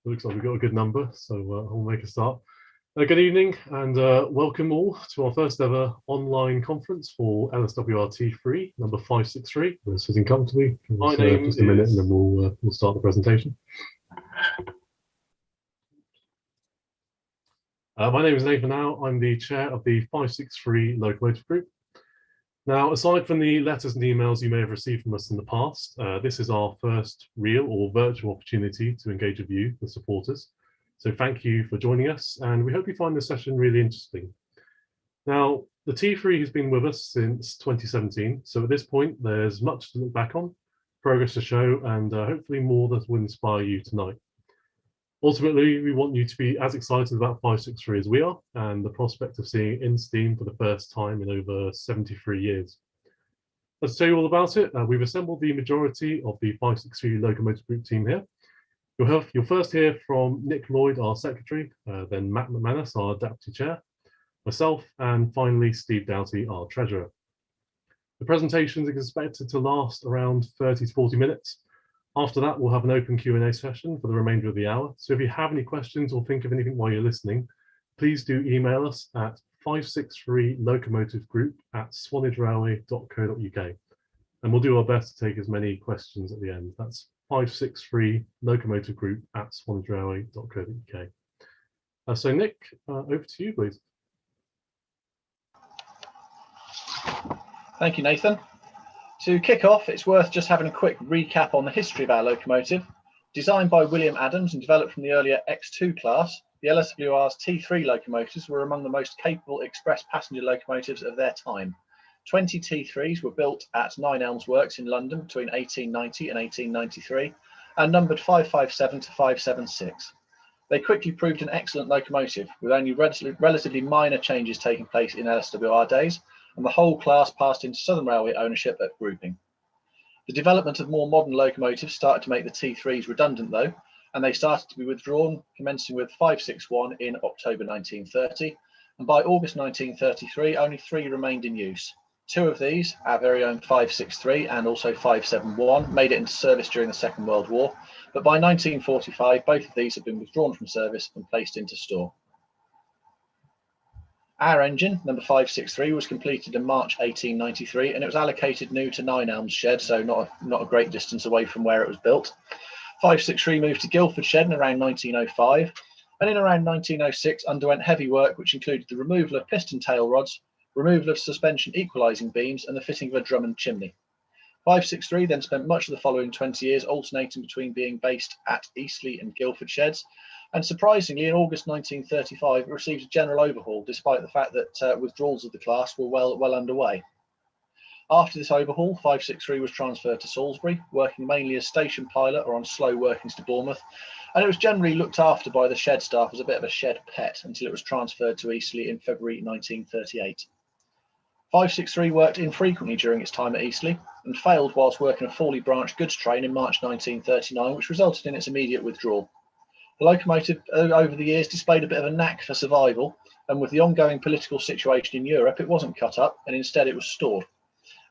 Looks like we've got a good number, so I'll make a start. Good evening and welcome all to our first ever online conference for LSWRT3 number 563. We're sitting comfortably. My name just a minute and then we'll start the presentation. My name is Nathan Now. I'm the chair of the 563 Locomotive Group. Now, aside from the letters and emails you may have received from us in the past, this is our first real or virtual opportunity to engage with you, the supporters. So thank you for joining us, and we hope you find this session really interesting. Now, the T3 has been with us since 2017, so at this point, there's much to look back on, progress to show, and hopefully more that will inspire you tonight. Ultimately, we want you to be as excited about 563 as we are, and the prospect of seeing it in steam for the first time in over 73 years. Let's tell you all about it. We've assembled the majority of the 563 Locomotive Group team here. You'll first hear from Nick Lloyd, our secretary, then Matt McManus, our deputy chair, myself, and finally Steve Doughty, our treasurer. The presentation is expected to last around 30 to 40 minutes. After that, we'll have an open Q&A session for the remainder of the hour. So if you have any questions or think of anything while you're listening, please do email us at 563locomotivegroup@swanagerailway.co.uk. And we'll do our best to take as many questions at the end. That's 563locomotivegroup@swanagerailway.co.uk. So Nick, over to you, please. Thank you, Nathan. To kick off, it's worth just having a quick recap on the history of our locomotive. Designed by William Adams and developed from the earlier X2 class, the LSWR's T3 locomotives were among the most capable express passenger locomotives of their time. 20 T3s were built at Nine Elms Works in London between 1890 and 1893 and numbered 557 to 576. They quickly proved an excellent locomotive, with only relatively minor changes taking place in LSWR days, and the whole class passed into Southern Railway ownership at grouping. The development of more modern locomotives started to make the T3s redundant though, and they started to be withdrawn, commencing with 561 in October 1930, and by August 1933 only 3 remained in use. 2 of these, our very own 563 and also 571, made it into service during the Second World War, but by 1945 both of these had been withdrawn from service and placed into store. Our engine, number 563, was completed in March 1893 and it was allocated new to Nine Elms Shed, so not a great distance away from where it was built. 563 moved to Guildford Shed in around 1905 and in around 1906 underwent heavy work which included the removal of piston tail rods, removal of suspension equalising beams and the fitting of a Drummond chimney. 563 then spent much of the following 20 years alternating between being based at Eastleigh and Guildford Sheds, and surprisingly in August 1935 it received a general overhaul despite the fact that withdrawals of the class were well underway. After this overhaul, 563 was transferred to Salisbury, working mainly as station pilot or on slow workings to Bournemouth, and it was generally looked after by the shed staff as a bit of a shed pet until it was transferred to Eastleigh in February 1938. 563 worked infrequently during its time at Eastleigh and failed whilst working a fully branched goods train in March 1939, which resulted in its immediate withdrawal. The locomotive over the years displayed a bit of a knack for survival, and with the ongoing political situation in Europe, it wasn't cut up and instead it was stored.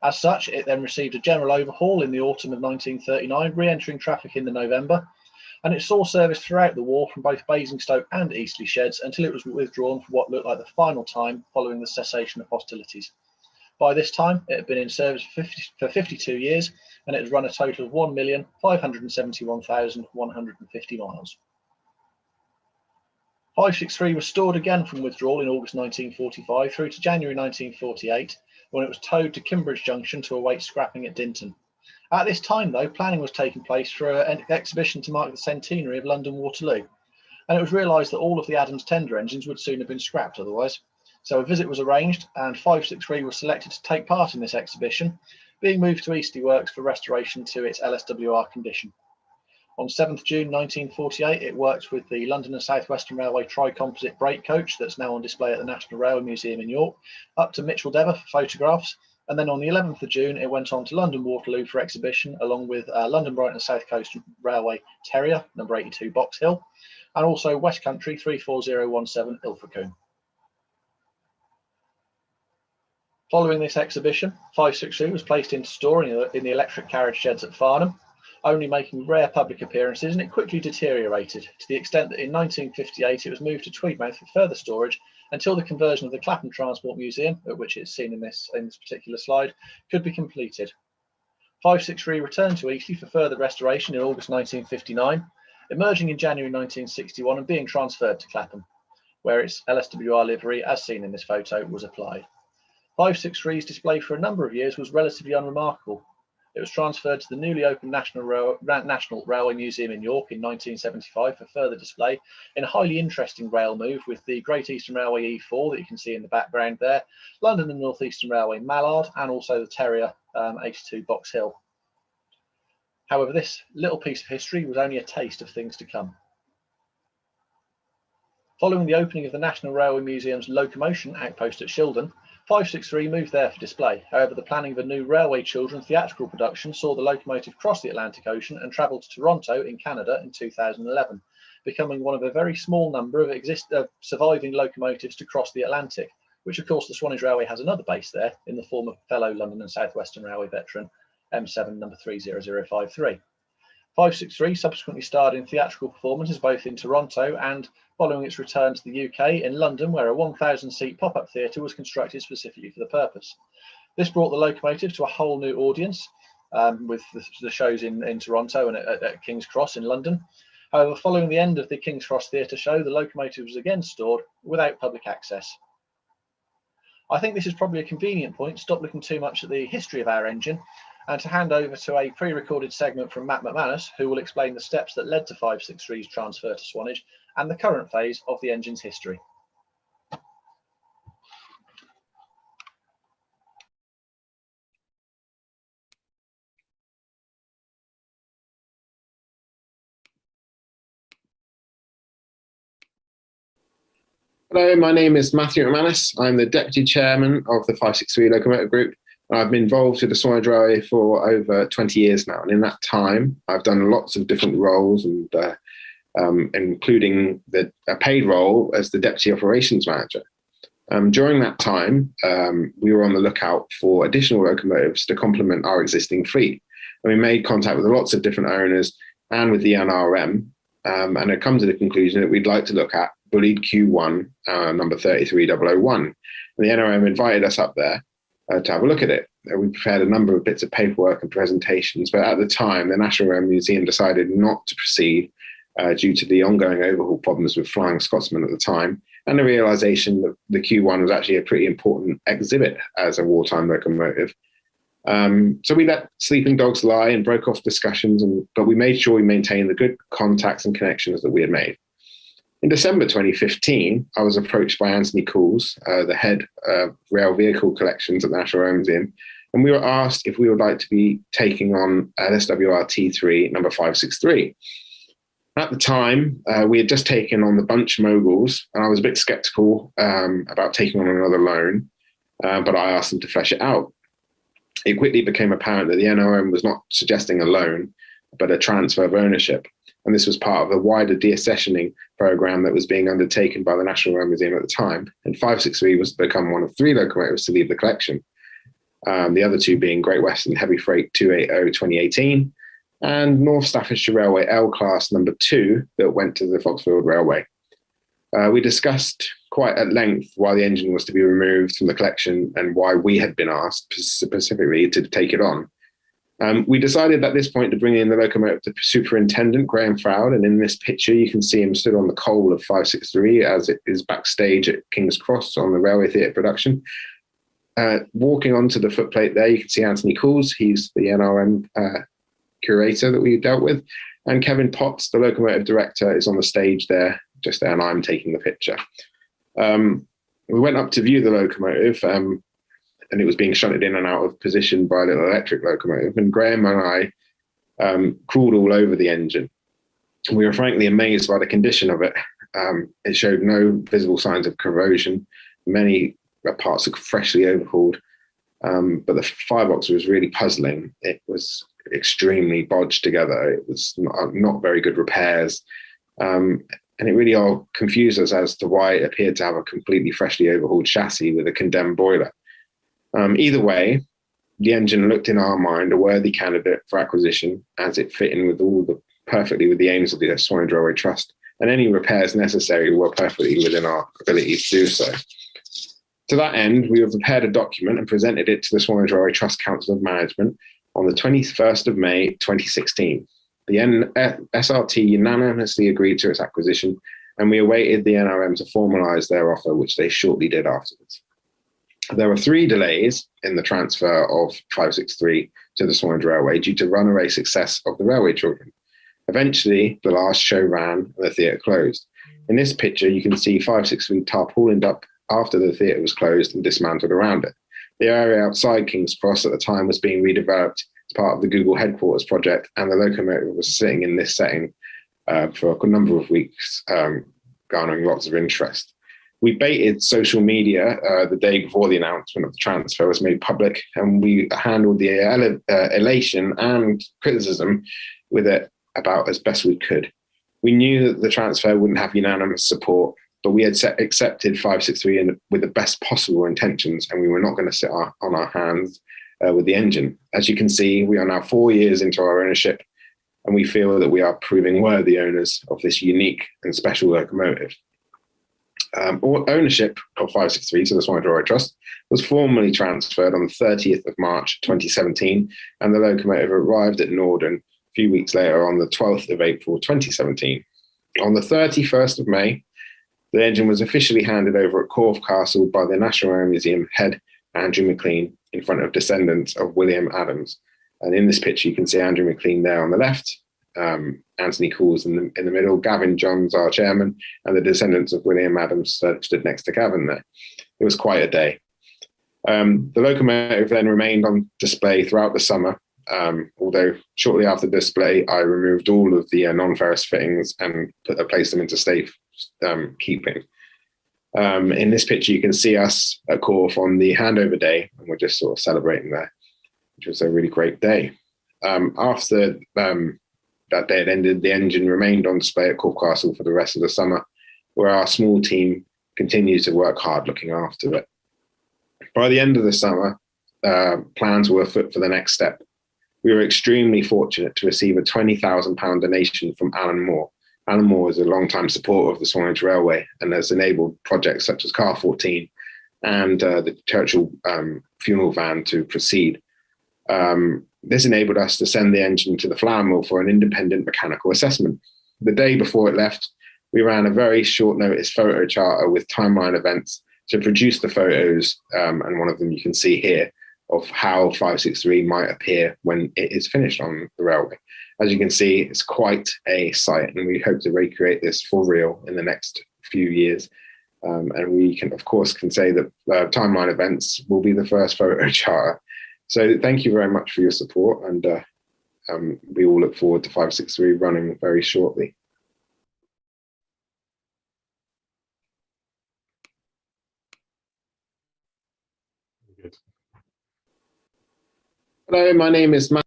As such, it then received a general overhaul in the autumn of 1939, re-entering traffic in the November, and it saw service throughout the war from both Basingstoke and Eastleigh Sheds until it was withdrawn for what looked like the final time following the cessation of hostilities. By this time, it had been in service for 52 years and it had run a total of 1,571,150 miles. 563 was stored again from withdrawal in August 1945 through to January 1948, when it was towed to Kimbridge Junction to await scrapping at Dinton. At this time, though, planning was taking place for an exhibition to mark the centenary of London Waterloo, and it was realised that all of the Adams tender engines would soon have been scrapped otherwise. So a visit was arranged, and 563 was selected to take part in this exhibition, being moved to Eastleigh Works for restoration to its LSWR condition. On 7th June 1948, it worked with the London and South Western Railway tri-composite brake coach that's now on display at the National Railway Museum in York, up to Mitchell Dever for photographs. And then on the 11th of June, it went on to London Waterloo for exhibition, along with London Brighton and South Coast Railway Terrier, number 82 Box Hill, and also West Country 34017 Ilfracombe. Following this exhibition, 563 was placed into store in the electric carriage sheds at Farnham. only making rare public appearances, and it quickly deteriorated to the extent that in 1958 it was moved to Tweedmouth for further storage until the conversion of the Clapham Transport Museum, at which it's seen in this particular slide, could be completed. 563 returned to Eastleigh for further restoration in August 1959, emerging in January 1961 and being transferred to Clapham, where its LSWR livery, as seen in this photo, was applied. 563's display for a number of years was relatively unremarkable. It was transferred to the newly opened National Railway Museum in York in 1975 for further display in a highly interesting rail move with the Great Eastern Railway E4 that you can see in the background there, London and North Eastern Railway Mallard, and also the Terrier 82 Box Hill. However, this little piece of history was only a taste of things to come. Following the opening of the National Railway Museum's locomotion outpost at Shildon, 563 moved there for display. However, the planning of a new Railway Children theatrical production saw the locomotive cross the Atlantic Ocean and travel to Toronto in Canada in 2011, becoming one of a very small number of surviving locomotives to cross the Atlantic, which of course the Swanage Railway has another base there in the form of fellow London and South Western Railway veteran M7 number 30053. 563 subsequently starred in theatrical performances both in Toronto and, following its return to the UK, in London, where a 1,000-seat pop-up theatre was constructed specifically for the purpose. This brought the locomotive to a whole new audience, with the shows in Toronto and at King's Cross in London. However, following the end of the King's Cross Theatre show, the locomotive was again stored without public access. I think this is probably a convenient point to stop looking too much at the history of our engine and to hand over to a pre-recorded segment from Matt McManus, who will explain the steps that led to 563's transfer to Swanage and the current phase of the engine's history. Hello, my name is Matthew McManus. I'm the Deputy Chairman of the 563 Locomotive Group. I've been involved with the Swanage Railway for over 20 years now, and in that time, I've done lots of different roles, and including a paid role as the Deputy Operations Manager. During that time, we were on the lookout for additional locomotives to complement our existing fleet, and we made contact with lots of different owners and with the NRM, and it come to the conclusion that we'd like to look at Bullied Q1 number 33001. And the NRM invited us up there to have a look at it. We prepared a number of bits of paperwork and presentations, but at the time, the National Rail Museum decided not to proceed due to the ongoing overhaul problems with Flying Scotsman at the time, and the realization that the Q1 was actually a pretty important exhibit as a wartime locomotive. So we let sleeping dogs lie and broke off discussions, but we made sure we maintained the good contacts and connections that we had made. In December 2015, I was approached by Anthony Cools, the head of rail vehicle collections at the National Rail Museum, and we were asked if we would like to be taking on LSWR T3 number 563. At the time, we had just taken on the Bunch Moguls, and I was a bit skeptical about taking on another loan, but I asked them to flesh it out. It quickly became apparent that the NRM was not suggesting a loan, but a transfer of ownership. And this was part of a wider deaccessioning program that was being undertaken by the National Rail Museum at the time. And 563 was to become one of 3 locomotives to leave the collection. The other 2 being Great Western Heavy Freight 280 2018 and North Staffordshire Railway L Class number 2 that went to the Foxfield Railway. We discussed quite at length why the engine was to be removed from the collection and why we had been asked specifically to take it on. We decided at this point to bring in the locomotive to Superintendent Graham Froud, and in this picture you can see him stood on the coal of 563 as it is backstage at King's Cross on the Railway Theatre production. Walking onto the footplate there, you can see Anthony Cools, he's the NRM curator that we dealt with, and Kevin Potts, the locomotive director, is on the stage there, just there, and I'm taking the picture. We went up to view the locomotive, and it was being shunted in and out of position by a little electric locomotive. And Graham and I crawled all over the engine. We were frankly amazed by the condition of it. It showed no visible signs of corrosion. Many parts were freshly overhauled, but the firebox was really puzzling. It was extremely bodged together. It was not very good repairs. And it really all confused us as to why it appeared to have a completely freshly overhauled chassis with a condemned boiler. Either way, the engine looked in our mind a worthy candidate for acquisition, as it fit in with perfectly with the aims of the Swanage Railway Trust, and any repairs necessary were perfectly within our ability to do so. To that end, we have prepared a document and presented it to the Swanage Railway Trust Council of Management on the 21st of May 2016. The SRT unanimously agreed to its acquisition, and we awaited the NRM to formalise their offer, which they shortly did afterwards. There were 3 delays in the transfer of 563 to the Swanage Railway due to runaway success of the railway children. Eventually, the last show ran and the theatre closed. In this picture, you can see 563 tarpaulined up after the theatre was closed and dismantled around it. The area outside King's Cross at the time was being redeveloped as part of the Google headquarters project, and the locomotive was sitting in this setting for a number of weeks, garnering lots of interest. We baited social media the day before the announcement of the transfer was made public, and we handled the elation and criticism with it about as best we could. We knew that the transfer wouldn't have unanimous support, but we had accepted 563 with the best possible intentions, and we were not going to sit on our hands with the engine. As you can see, we are now 4 years into our ownership, and we feel that we are proving worthy owners of this unique and special locomotive. Ownership of 563 to the Swanage Railway Trust was formally transferred on the 30th of March 2017, and the locomotive arrived at Norden a few weeks later on the 12th of April 2017. On the 31st of May, the engine was officially handed over at Corfe Castle by the National Rail Museum head Andrew McLean in front of descendants of William Adams. And in this picture, you can see Andrew McLean there on the left, Anthony Cools in the middle, Gavin Johns, our chairman, and the descendants of William Adams stood next to Gavin there. It was quite a day. The locomotive then remained on display throughout the summer, although shortly after display, I removed all of the non-ferrous fittings and placed them into safe keeping. In this picture, you can see us at Corfe on the handover day, and we're just sort of celebrating there, which was a really great day. After that day had ended, the engine remained on display at Corfe Castle for the rest of the summer, where our small team continued to work hard looking after it. By the end of the summer, plans were afoot for the next step. We were extremely fortunate to receive a £20,000 donation from Alan Moore. Alan Moore is a long-time supporter of the Swanage Railway and has enabled projects such as Car 14 and the Churchill funeral van to proceed. This enabled us to send the engine to the flour mill for an independent mechanical assessment. The day before it left, we ran a very short notice photo charter with timeline events to produce the photos, and one of them you can see here, of how 563 might appear when it is finished on the railway. As you can see, it's quite a sight, and we hope to recreate this for real in the next few years. And we can, of course, say that timeline events will be the first photo charter. So thank you very much for your support, and we all look forward to 563 running very shortly. Good. Hello, my name is Matt.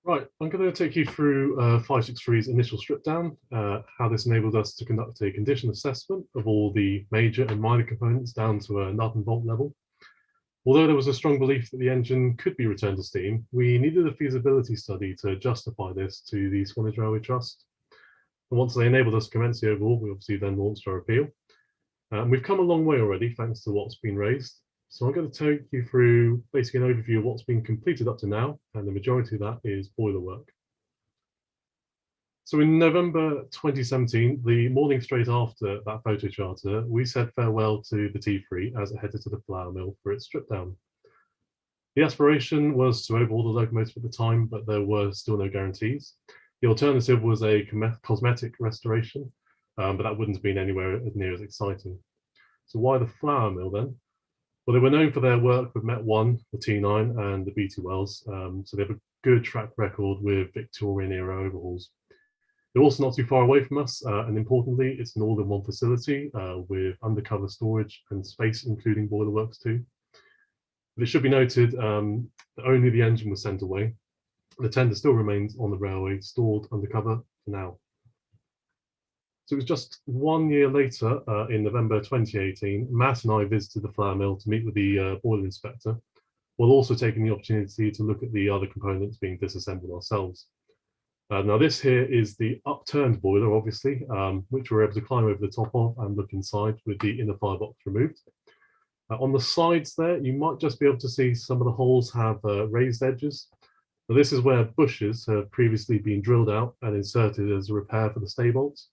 Right, I'm going to take you through 563's initial strip down, how this enabled us to conduct a condition assessment of all the major and minor components down to a nut and bolt level. Although there was a strong belief that the engine could be returned to steam, we needed a feasibility study to justify this to the Swanage Railway Trust. And once they enabled us to commence the overhaul, we obviously then launched our appeal. We've come a long way already, thanks to what's been raised. So I'm going to take you through basically an overview of what's been completed up to now, and the majority of that is boiler work. So in November 2017, the morning straight after that photo charter, we said farewell to the T3 as it headed to the flour mill for its strip down. The aspiration was to overhaul the locomotive at the time, but there were still no guarantees. The alternative was a cosmetic restoration, but that wouldn't have been anywhere near as exciting. So why the flour mill then? Well, they were known for their work with Met 1, the T9, and the BT Wells, so they have a good track record with Victorian-era overhauls. They're also not too far away from us, and importantly, it's an all-in-one facility with undercover storage and space, including boiler works too. But it should be noted that only the engine was sent away. The tender still remains on the railway, stored undercover for now. So it was just 1 year later, in November 2018, Matt and I visited the flour mill to meet with the boiler inspector. while also taking the opportunity to look at the other components being disassembled ourselves. Now this here is the upturned boiler, obviously, which we're able to climb over the top of and look inside with the inner firebox removed. On the sides there, you might just be able to see some of the holes have raised edges. Now this is where bushes have previously been drilled out and inserted as a repair for the stay bolts.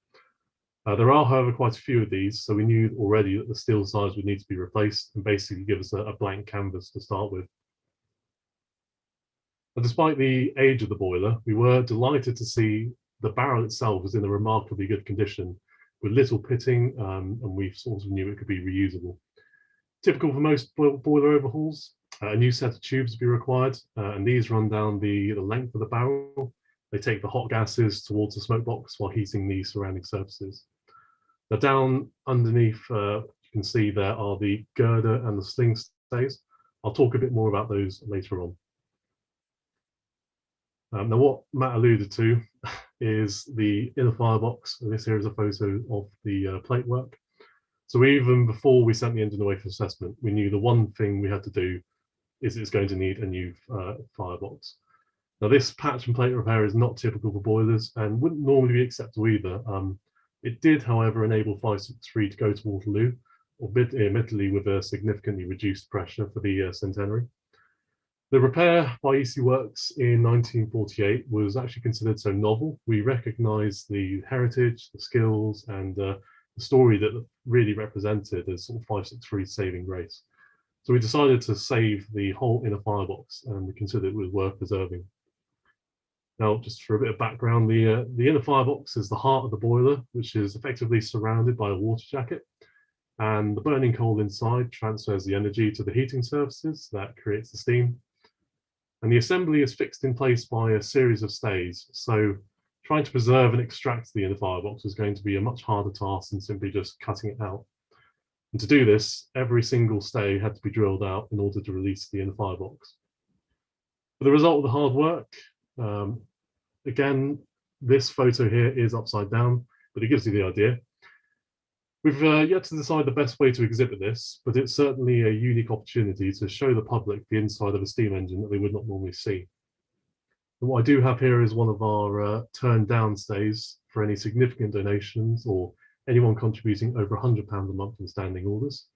There are, however, quite a few of these, so we knew already that the steel sides would need to be replaced and basically give us a blank canvas to start with. And despite the age of the boiler, we were delighted to see the barrel itself was in a remarkably good condition with little pitting, and we sort of knew it could be reusable. Typical for most boiler overhauls, a new set of tubes will be required, and these run down the length of the barrel. They take the hot gases towards the smoke box while heating the surrounding surfaces. Now down underneath, you can see there are the girder and the sling stays. I'll talk a bit more about those later on. Now what Matt alluded to is the inner firebox. This here is a photo of the plate work. So even before we sent the engine away for assessment, we knew the one thing we had to do is it's going to need a new firebox. Now this patch and plate repair is not typical for boilers and wouldn't normally be acceptable either. It did, however, enable 563 to go to Waterloo, admittedly with a significantly reduced pressure for the centenary. The repair by EC Works in 1948 was actually considered so novel. We recognised the heritage, the skills, and the story that really represented as sort of 563's saving grace. So we decided to save the whole inner firebox, and we considered it was worth preserving. Now, just for a bit of background, the inner firebox is the heart of the boiler, which is effectively surrounded by a water jacket. And the burning coal inside transfers the energy to the heating surfaces that creates the steam. And the assembly is fixed in place by a series of stays. So trying to preserve and extract the inner firebox was going to be a much harder task than simply just cutting it out. And to do this, every single stay had to be drilled out in order to release the inner firebox. For the result of the hard work, again, this photo here is upside down, but it gives you the idea. We've yet to decide the best way to exhibit this, but it's certainly a unique opportunity to show the public the inside of a steam engine that they would not normally see. And what I do have here is one of our turned down stays for any significant donations or anyone contributing over £100 a month in standing orders.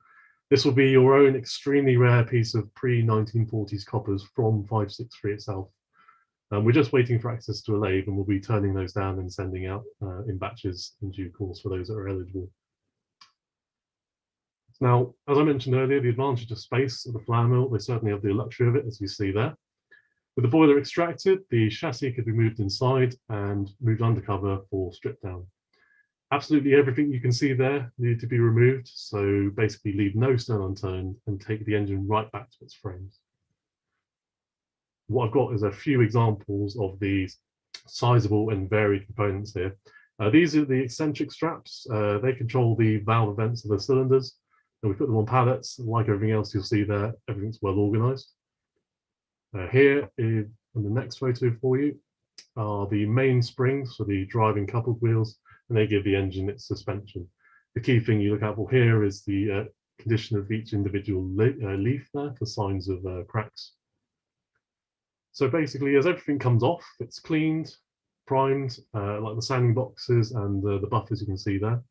This will be your own extremely rare piece of pre-1940s coppers from 563 itself. We're just waiting for access to a lathe, and we'll be turning those down and sending out in batches in due course for those that are eligible. Now, as I mentioned earlier, the advantage of space of the flour mill, they certainly have the luxury of it, as you see there. With the boiler extracted, the chassis could be moved inside and moved undercover for strip down. Absolutely everything you can see there needed to be removed, so basically leave no stone unturned and take the engine right back to its frames. What I've got is a few examples of these sizable and varied components here. These are the eccentric straps. They control the valve vents of the cylinders, and we put them on pallets. Like everything else you'll see there, everything's well organized. Here in the next photo for you are the main springs for the driving coupled wheels, and they give the engine its suspension. The key thing you look out for here is the condition of each individual leaf there for signs of cracks. So basically, as everything comes off, it's cleaned, primed, like the sanding boxes and the buffers you can see there.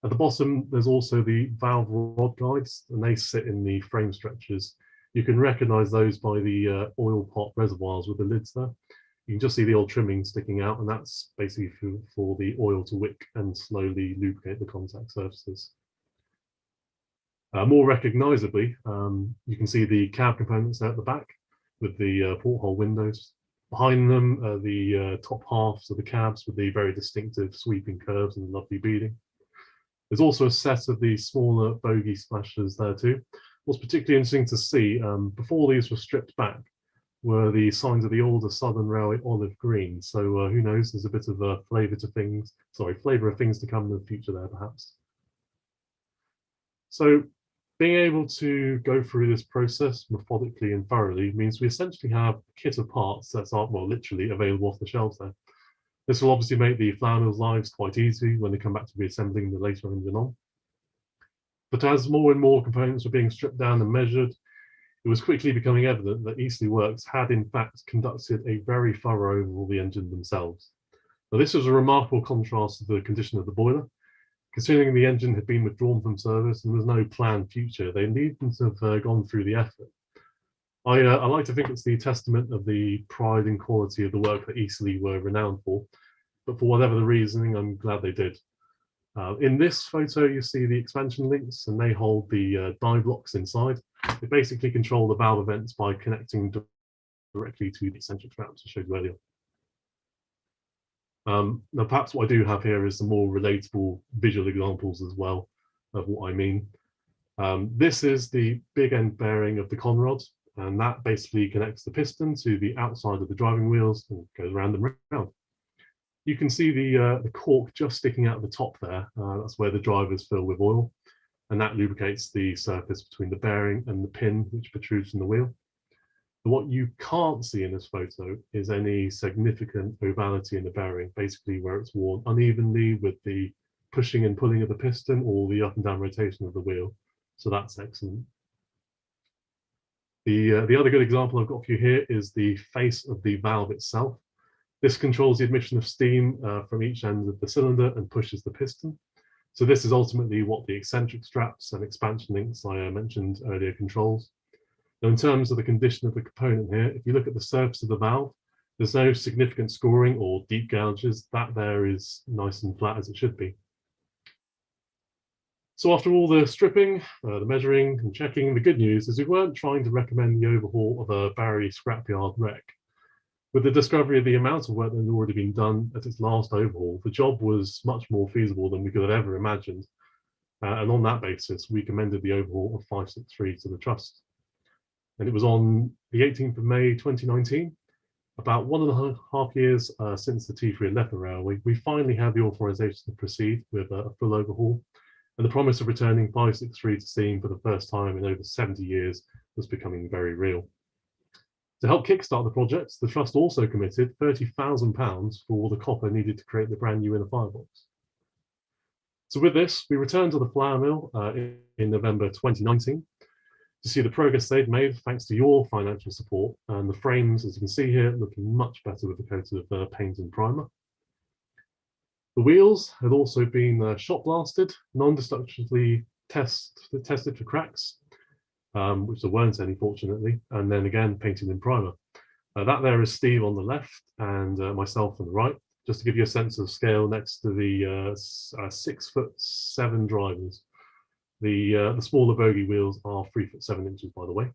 At the bottom, there's also the valve rod guides, and they sit in the frame stretchers. You can recognize those by the oil pot reservoirs with the lids there. You can just see the old trimming sticking out, and that's basically for the oil to wick and slowly lubricate the contact surfaces. More recognizably, you can see the cab components there at the back with the porthole windows. Behind them are the top halves of the cabs with the very distinctive sweeping curves and lovely beading. There's also a set of the smaller bogey splashers there too. What's particularly interesting to see, before these were stripped back, were the signs of the older Southern Railway olive green. So who knows, there's a bit of a flavour of things to come in the future there perhaps. So being able to go through this process methodically and thoroughly means we essentially have a kit of parts that's literally available off the shelves there. This will obviously make the flour mill's lives quite easy when they come back to reassembling the later engine on. But as more and more components are being stripped down and measured, it was quickly becoming evident that Eastleigh Works had in fact conducted a very thorough overhaul of the engine themselves. Now, this was a remarkable contrast to the condition of the boiler. Considering the engine had been withdrawn from service and there's no planned future, they needn't have gone through the effort. I like to think it's the testament of the pride and quality of the work that Eastleigh were renowned for, but for whatever the reasoning, I'm glad they did. In this photo, you see the expansion links, and they hold the dive locks inside. They basically control the valve events by connecting directly to the eccentric straps I showed you earlier. Now, perhaps what I do have here is some more relatable visual examples as well of what I mean. This is the big end bearing of the conrod, and that basically connects the piston to the outside of the driving wheels and goes round and round. You can see the cork just sticking out of the top there. That's where the drivers fill with oil, and that lubricates the surface between the bearing and the pin which protrudes from the wheel. But what you can't see in this photo is any significant ovality in the bearing, basically where it's worn unevenly with the pushing and pulling of the piston or the up and down rotation of the wheel. So that's excellent. The other good example I've got for you here is the face of the valve itself. This controls the admission of steam from each end of the cylinder and pushes the piston. So this is ultimately what the eccentric straps and expansion links I mentioned earlier controls. Now, in terms of the condition of the component here, if you look at the surface of the valve, there's no significant scoring or deep gouges. That there is nice and flat as it should be. So after all the stripping, the measuring and checking, the good news is we weren't trying to recommend the overhaul of a Barry scrapyard wreck. With the discovery of the amount of work that had already been done at its last overhaul, the job was much more feasible than we could have ever imagined. And on that basis, we commended the overhaul of 563 to the Trust. And it was on the 18th of May 2019, about 1.5 years since the T3 had left the railway, we finally had the authorisation to proceed with a full overhaul. And the promise of returning 563 to steam for the first time in over 70 years was becoming very real. To help kickstart the project, the Trust also committed £30,000 for the copper needed to create the brand new inner firebox. So with this, we returned to the flour mill in November 2019 to see the progress they'd made thanks to your financial support, and the frames, as you can see here, looking much better with a coat of paint and primer. The wheels had also been shot blasted, non-destructively tested for cracks, which there weren't any, fortunately, and then again painted in primer. That there is Steve on the left and myself on the right, just to give you a sense of scale next to the 6'7" drivers. The smaller bogie wheels are 3'7" by the way.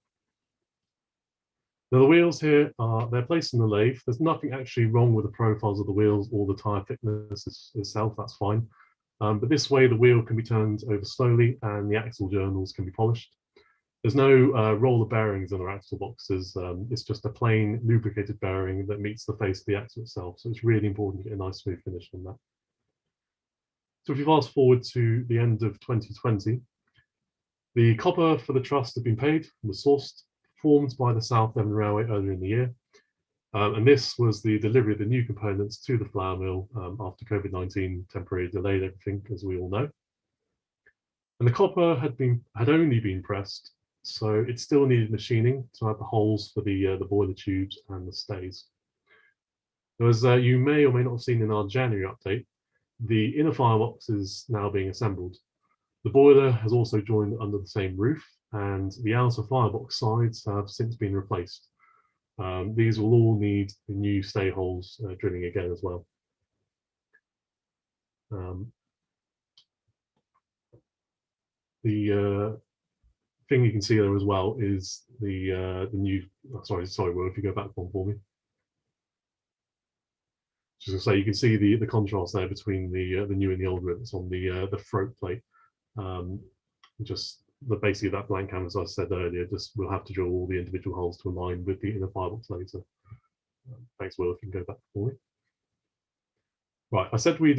Now the wheels here they're placed in the lathe. There's nothing actually wrong with the profiles of the wheels or the tyre thickness itself, that's fine. But this way the wheel can be turned over slowly and the axle journals can be polished. There's no roller bearings on our axle boxes. It's just a plain lubricated bearing that meets the face of the axle itself. So it's really important to get a nice smooth finish on that. So if you fast forward to the end of 2020, the copper for the Trust had been paid, was sourced, formed by the South Devon Railway earlier in the year. And this was the delivery of the new components to the flour mill after COVID-19 temporarily delayed everything, as we all know. And the copper had only been pressed, so it still needed machining to add the holes for the boiler tubes and the stays. As you may or may not have seen in our January update, the inner firebox is now being assembled. The boiler has also joined under the same roof, and the outer firebox sides have since been replaced. These will all need the new stay holes drilling again as well. The thing you can see there as well is the new. Sorry, Will, if you go back one for me. Just to say, you can see the contrast there between the new and the old rivets on the throat plate. Just basically that blank canvas I said earlier. Just we'll have to drill all the individual holes to align with the inner firebox later. Thanks, Will. If you can go back for me. Right, I said we'd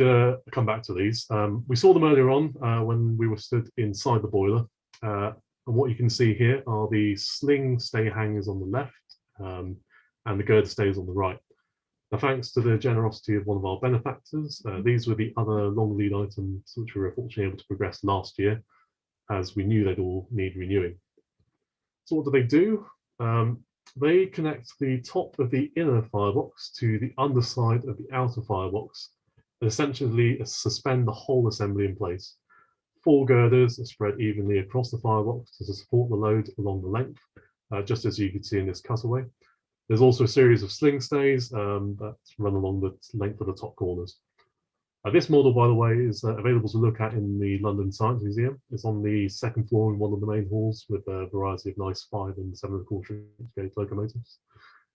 come back to these. We saw them earlier on when we were stood inside the boiler. And what you can see here are the sling stay hangers on the left and the girder stays on the right. Now, thanks to the generosity of one of our benefactors, these were the other long lead items which we were fortunately able to progress last year, as we knew they'd all need renewing. So what do they do? They connect the top of the inner firebox to the underside of the outer firebox, and essentially suspend the whole assembly in place. 4 girders are spread evenly across the firebox to support the load along the length, just as you can see in this cutaway. There's also a series of sling stays that run along the length of the top corners. This model, by the way, is available to look at in the London Science Museum. It's on the 2nd floor in one of the main halls with a variety of nice 5 and 7¼ inch gauge locomotives.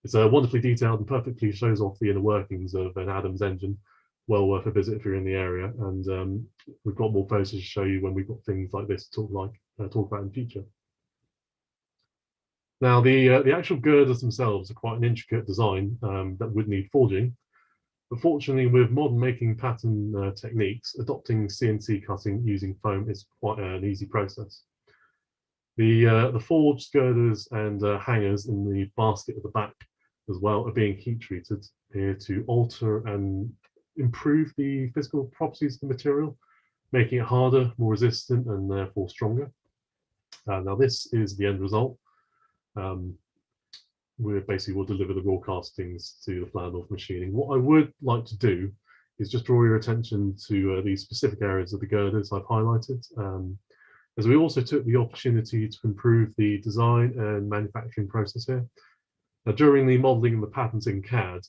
It's wonderfully detailed and perfectly shows off the inner workings of an Adams engine. Well worth a visit if you're in the area. And we've got more photos to show you when we've got things like this to talk about in future. Now, the actual girders themselves are quite an intricate design that would need forging. But fortunately, with modern making pattern techniques, adopting CNC cutting using foam is quite an easy process. The forged girders and hangers in the basket at the back as well are being heat treated here to alter and improve the physical properties of the material, making it harder, more resistant, and therefore stronger. Now, this is the end result. We'll deliver the raw castings to the Flandorf machining. What I would like to do is just draw your attention to these specific areas of the girders I've highlighted, as we also took the opportunity to improve the design and manufacturing process here. Now, during the modelling and the patterns in CAD,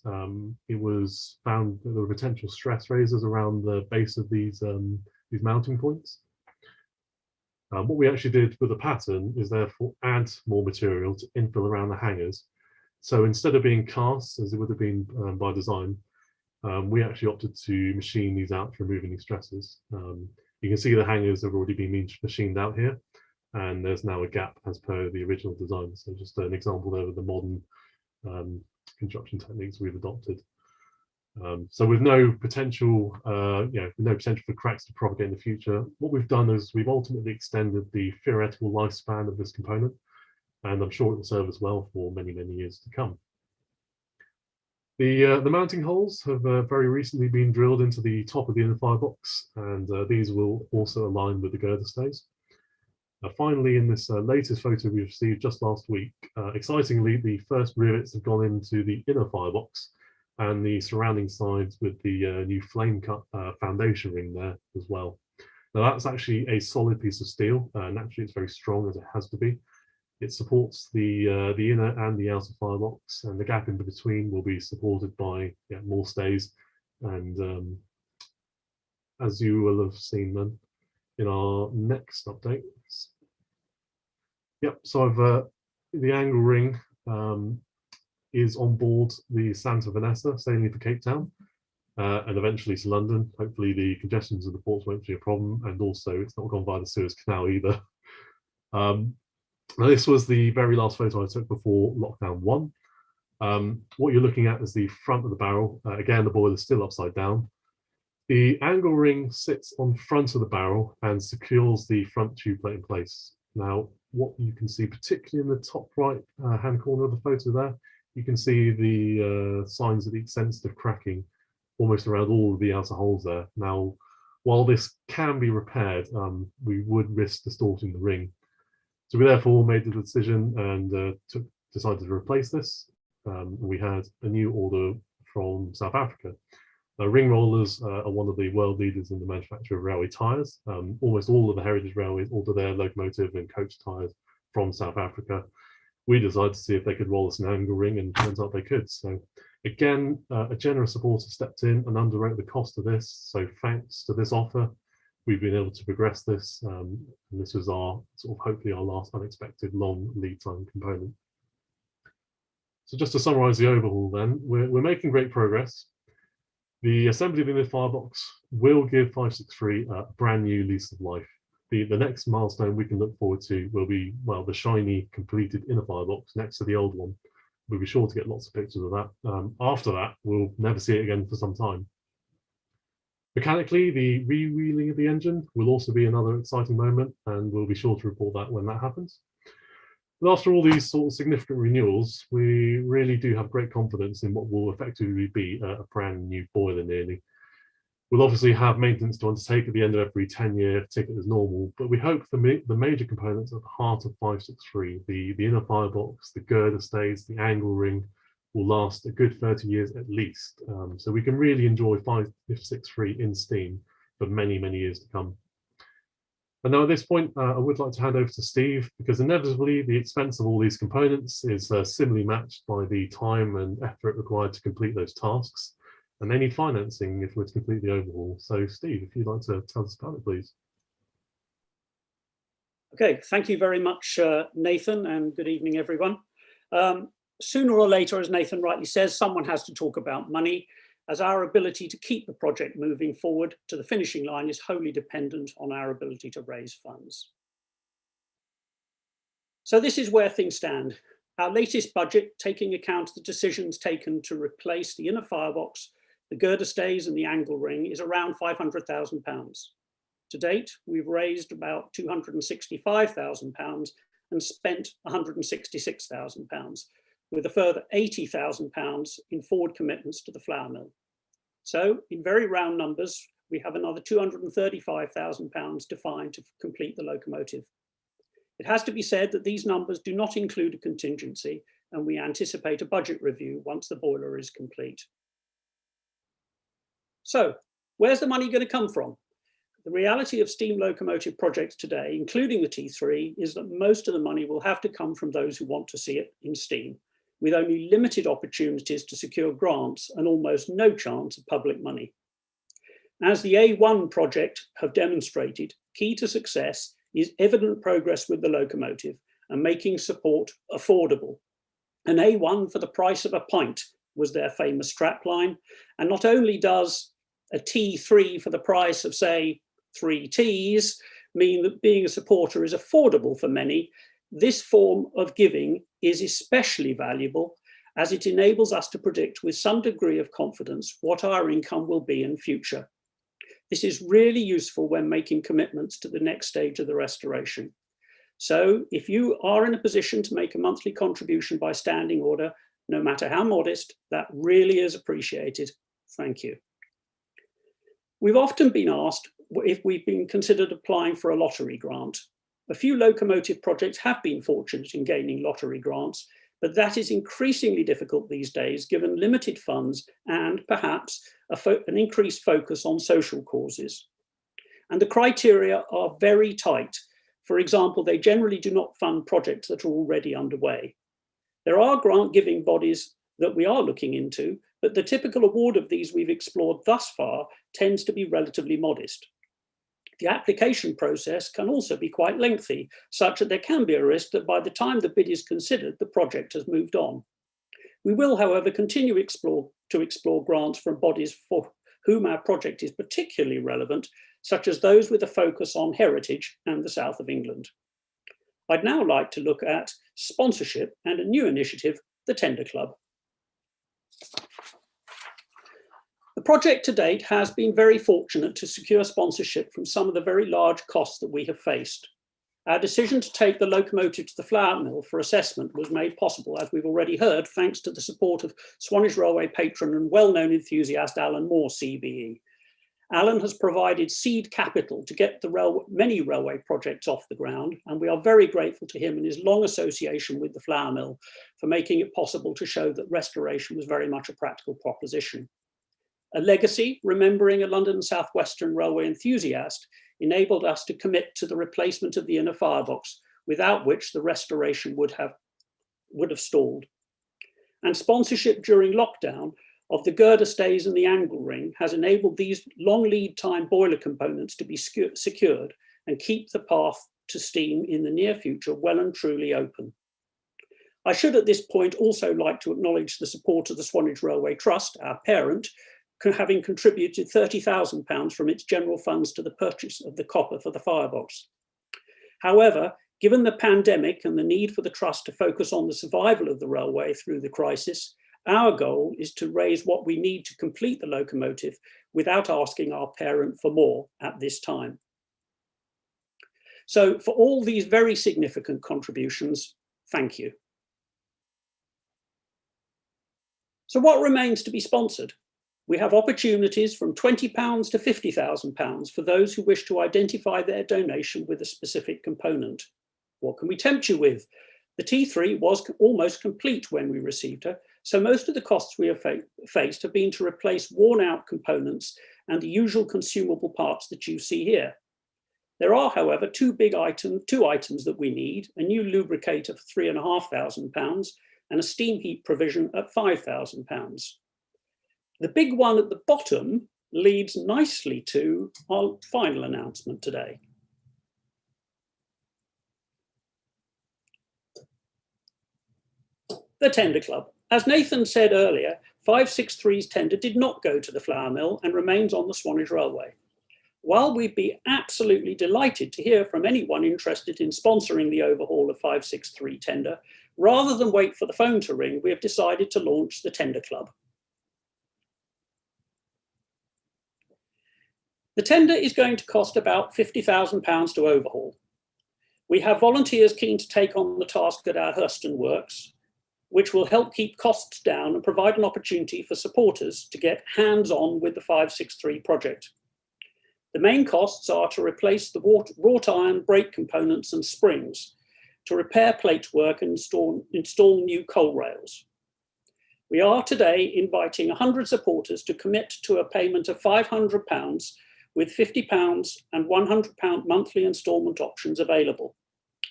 it was found that there were potential stress raisers around the base of these mounting points. What we actually did with the pattern is therefore add more material to infill around the hangers. So instead of being cast, as it would have been by design, we actually opted to machine these out to remove any stresses. You can see the hangers have already been machined out here, and there's now a gap as per the original design. So just an example there of the modern construction techniques we've adopted. So with no potential, no potential for cracks to propagate in the future, what we've done is we've ultimately extended the theoretical lifespan of this component, and I'm sure it will serve us well for many, many years to come. The mounting holes have very recently been drilled into the top of the inner firebox, and these will also align with the girder stays. Finally, in this latest photo we received just last week, excitingly, the first rivets have gone into the inner firebox and the surrounding sides with the new flame cut foundation ring there as well. Now, that's actually a solid piece of steel. Naturally, it's very strong, as it has to be. It supports the inner and the outer firebox, and the gap in between will be supported by more stays. And as you will have seen then in our next update. Yep, so the angle ring is on board the Santa Vanessa, sailing for Cape Town, and eventually to London. Hopefully the congestions of the ports won't be a problem, and also it's not gone via the Suez Canal either. Now, this was the very last photo I took before lockdown 1. What you're looking at is the front of the barrel. Again, the boiler is still upside down. The angle ring sits on front of the barrel and secures the front tube plate in place. Now, what you can see, particularly in the top right hand corner of the photo there, you can see the signs of the extensive cracking almost around all of the outer holes there. Now, while this can be repaired, we would risk distorting the ring. So we therefore made the decision and decided to replace this. We had a new order from South Africa. Ring rollers are one of the world leaders in the manufacture of railway tyres. Almost all of the heritage railways order their locomotive and coach tyres from South Africa. We decided to see if they could roll us an angle ring, and it turns out they could. So again, a generous supporter stepped in and underwrote the cost of this. So thanks to this offer, we've been able to progress this. And this was our hopefully our last unexpected long lead time component. So just to summarize the overhaul then, we're making great progress. The assembly of the inner firebox will give 563 a brand new lease of life. The next milestone we can look forward to will be, well, the shiny completed inner firebox next to the old one. We'll be sure to get lots of pictures of that. After that, we'll never see it again for some time. Mechanically, the re-wheeling of the engine will also be another exciting moment, and we'll be sure to report that when that happens. But after all these sort of significant renewals, we really do have great confidence in what will effectively be a brand new boiler nearly. We'll obviously have maintenance to undertake at the end of every 10-year ticket as normal, but we hope the major components at the heart of 563, the inner firebox, the girder stays, the angle ring, will last a good 30 years at least. So we can really enjoy 563 in Steam for many, many years to come. And now at this point, I would like to hand over to Steve, because inevitably the expense of all these components is similarly matched by the time and effort required to complete those tasks, and any financing if we're to complete the overhaul. So Steve, if you'd like to tell us about it, please. Okay, thank you very much, Nathan, and good evening, everyone. Sooner or later, as Nathan rightly says, someone has to talk about money, as our ability to keep the project moving forward to the finishing line is wholly dependent on our ability to raise funds. So this is where things stand. Our latest budget, taking account of the decisions taken to replace the inner firebox, the girder stays and the angle ring, is around £500,000. To date, we've raised about £265,000 and spent £166,000. with a further £80,000 in forward commitments to the flour mill. So in very round numbers, we have another £235,000 to find to complete the locomotive. It has to be said that these numbers do not include a contingency, and we anticipate a budget review once the boiler is complete. So where's the money going to come from? The reality of steam locomotive projects today, including the T3, is that most of the money will have to come from those who want to see it in steam, with only limited opportunities to secure grants and almost no chance of public money. As the A1 project have demonstrated, key to success is evident progress with the locomotive and making support affordable. An A1 for the price of a pint was their famous strapline, and not only does a T3 for the price of, say, 3 Ts mean that being a supporter is affordable for many, this form of giving is especially valuable as it enables us to predict with some degree of confidence what our income will be in future. This is really useful when making commitments to the next stage of the restoration. So if you are in a position to make a monthly contribution by standing order, no matter how modest, that really is appreciated. Thank you. We've often been asked if we've been considered applying for a lottery grant. A few locomotive projects have been fortunate in gaining lottery grants, but that is increasingly difficult these days given limited funds and perhaps an increased focus on social causes. And the criteria are very tight. For example, they generally do not fund projects that are already underway. There are grant-giving bodies that we are looking into, but the typical award of these we've explored thus far tends to be relatively modest. The application process can also be quite lengthy, such that there can be a risk that by the time the bid is considered, the project has moved on. We will, however, continue to explore grants from bodies for whom our project is particularly relevant, such as those with a focus on heritage and the south of England. I'd now like to look at sponsorship and a new initiative, the Tender Club. The project to date has been very fortunate to secure sponsorship from some of the very large costs that we have faced. Our decision to take the locomotive to the flour mill for assessment was made possible, as we've already heard, thanks to the support of Swanage Railway patron and well-known enthusiast Alan Moore, CBE. Alan has provided seed capital to get many railway projects off the ground, and we are very grateful to him and his long association with the flour mill for making it possible to show that restoration was very much a practical proposition. A legacy, remembering a London South Western Railway enthusiast, enabled us to commit to the replacement of the inner firebox, without which the restoration would have stalled. And sponsorship during lockdown of the girder stays and the angle ring has enabled these long lead time boiler components to be secured and keep the path to steam in the near future well and truly open. I should at this point also like to acknowledge the support of the Swanage Railway Trust, our parent, having contributed £30,000 from its general funds to the purchase of the copper for the firebox. However, given the pandemic and the need for the Trust to focus on the survival of the railway through the crisis, our goal is to raise what we need to complete the locomotive without asking our parent for more at this time. So for all these very significant contributions, thank you. So what remains to be sponsored? We have opportunities from £20 to £50,000 for those who wish to identify their donation with a specific component. What can we tempt you with? The T3 was almost complete when we received her, so most of the costs we have faced have been to replace worn out components and the usual consumable parts that you see here. There are, however, two items that we need: a new lubricator for £3,500 and a steam heat provision at £5,000. The big one at the bottom leads nicely to our final announcement today. The Tender Club. As Nathan said earlier, 563's tender did not go to the flour mill and remains on the Swanage Railway. While we'd be absolutely delighted to hear from anyone interested in sponsoring the overhaul of 563 tender, rather than wait for the phone to ring, we have decided to launch the Tender Club. The tender is going to cost about £50,000 to overhaul. We have volunteers keen to take on the task at our Hurston works, which will help keep costs down and provide an opportunity for supporters to get hands-on with the 563 project. The main costs are to replace the wrought iron brake components and springs, to repair plate work and install new coal rails. We are today inviting 100 supporters to commit to a payment of £500 with £50 and £100 monthly instalment options available,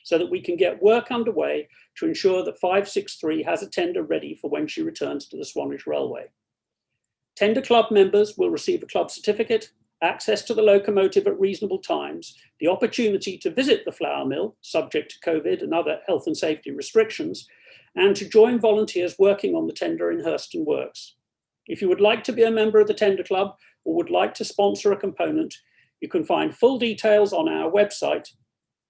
so that we can get work underway to ensure that 563 has a tender ready for when she returns to the Swanage Railway. Tender Club members will receive a club certificate, access to the locomotive at reasonable times, the opportunity to visit the flour mill, subject to COVID and other health and safety restrictions, and to join volunteers working on the tender in Hurston Works. If you would like to be a member of the Tender Club or would like to sponsor a component, you can find full details on our website,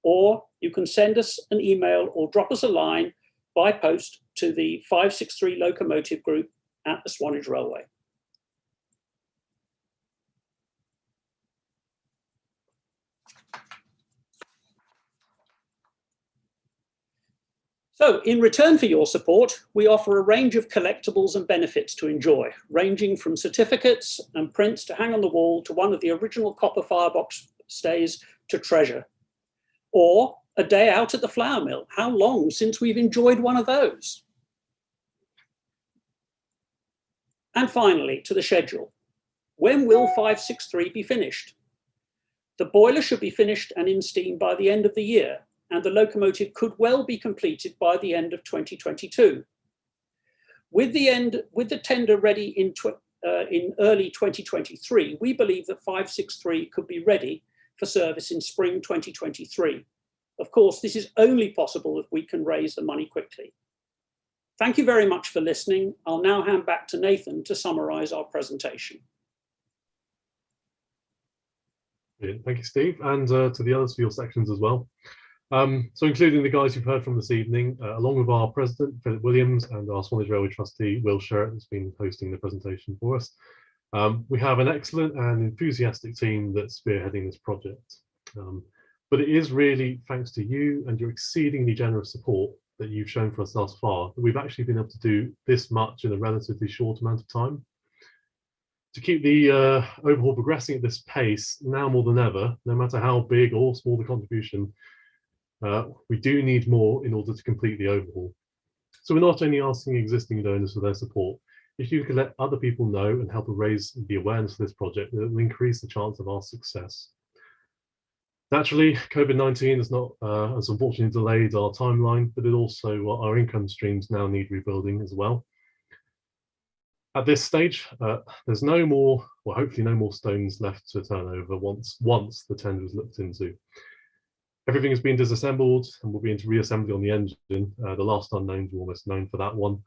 or you can send us an email or drop us a line by post to the 563 Locomotive Group at the Swanage Railway. So, in return for your support, we offer a range of collectibles and benefits to enjoy, ranging from certificates and prints to hang on the wall to one of the original copper firebox stays to treasure. Or a day out at the flour mill. How long since we've enjoyed one of those? And finally, to the schedule. When will 563 be finished? The boiler should be finished and in steam by the end of the year, and the locomotive could well be completed by the end of 2022. With the tender ready in early 2023, we believe that 563 could be ready for service in spring 2023. Of course, this is only possible if we can raise the money quickly. Thank you very much for listening. I'll now hand back to Nathan to summarise our presentation. Brilliant. Thank you, Steve, and to the others for your sections as well. So including the guys you've heard from this evening, along with our president, Philip Williams, and our Swanage Railway trustee, Will Sherritt, who's been hosting the presentation for us. We have an excellent and enthusiastic team that's spearheading this project. But it is really thanks to you and your exceedingly generous support that you've shown for us thus far that we've actually been able to do this much in a relatively short amount of time. To keep the overhaul progressing at this pace, now more than ever, no matter how big or small the contribution, we do need more in order to complete the overhaul. So we're not only asking existing donors for their support. If you could let other people know and help raise the awareness of this project, it will increase the chance of our success. Naturally, COVID-19 has unfortunately delayed our timeline, but it also, our income streams now need rebuilding as well. At this stage, there's no more, well, hopefully no more stones left to turn over once the tender is looked into. Everything has been disassembled and will be into reassembly on the engine. The last unknowns are almost known for that one.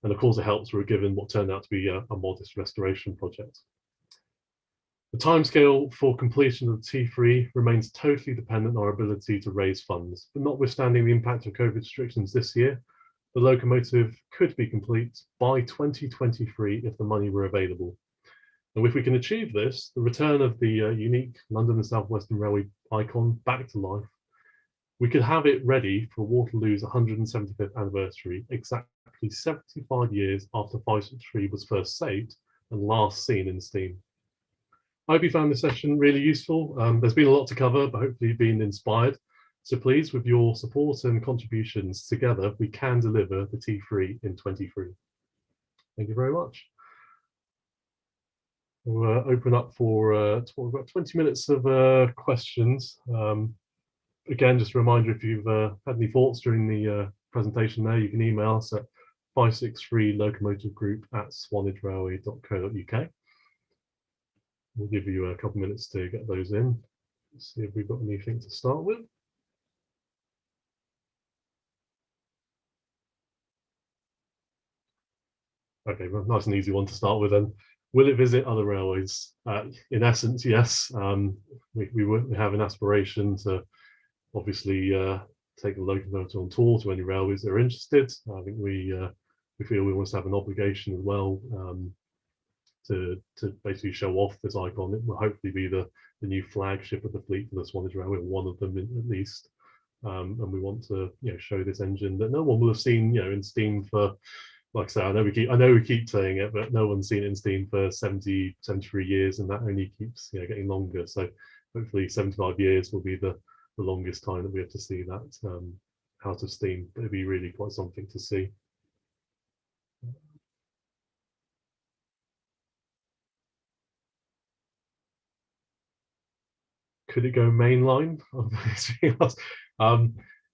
And of course, it helps we're given what turned out to be a modest restoration project. The timescale for completion of the T3 remains totally dependent on our ability to raise funds, but notwithstanding the impact of COVID restrictions this year, the locomotive could be complete by 2023 if the money were available. And if we can achieve this, the return of the unique London and South Western Railway icon back to life, we could have it ready for Waterloo's 175th anniversary, exactly 75 years after 563 was first saved and last seen in steam. I hope you found this session really useful. There's been a lot to cover, but hopefully you've been inspired. So please, with your support and contributions together, we can deliver the T3 in 23. Thank you very much. We'll open up for about 20 minutes of questions. Again, just a reminder, if you've had any thoughts during the presentation there, you can email us at 563locomotivegroup@swanagerailway.co.uk. We'll give you a couple minutes to get those in. Let's see if we've got anything to start with. Okay, well, nice and easy one to start with then. Will it visit other railways? In essence, yes. We have an aspiration to obviously take the locomotive on tour to any railways that are interested. I think we feel we almost have an obligation as well to basically show off this icon. It will hopefully be the new flagship of the fleet for the Swanage Railway, one of them at least. And we want to show this engine that no one will have seen in steam for, like I say, I know we keep saying it, but no one's seen it in steam for 73 years, and that only keeps getting longer. So hopefully 75 years will be the longest time that we have to see that out of steam. It'd be really quite something to see. Could it go mainline?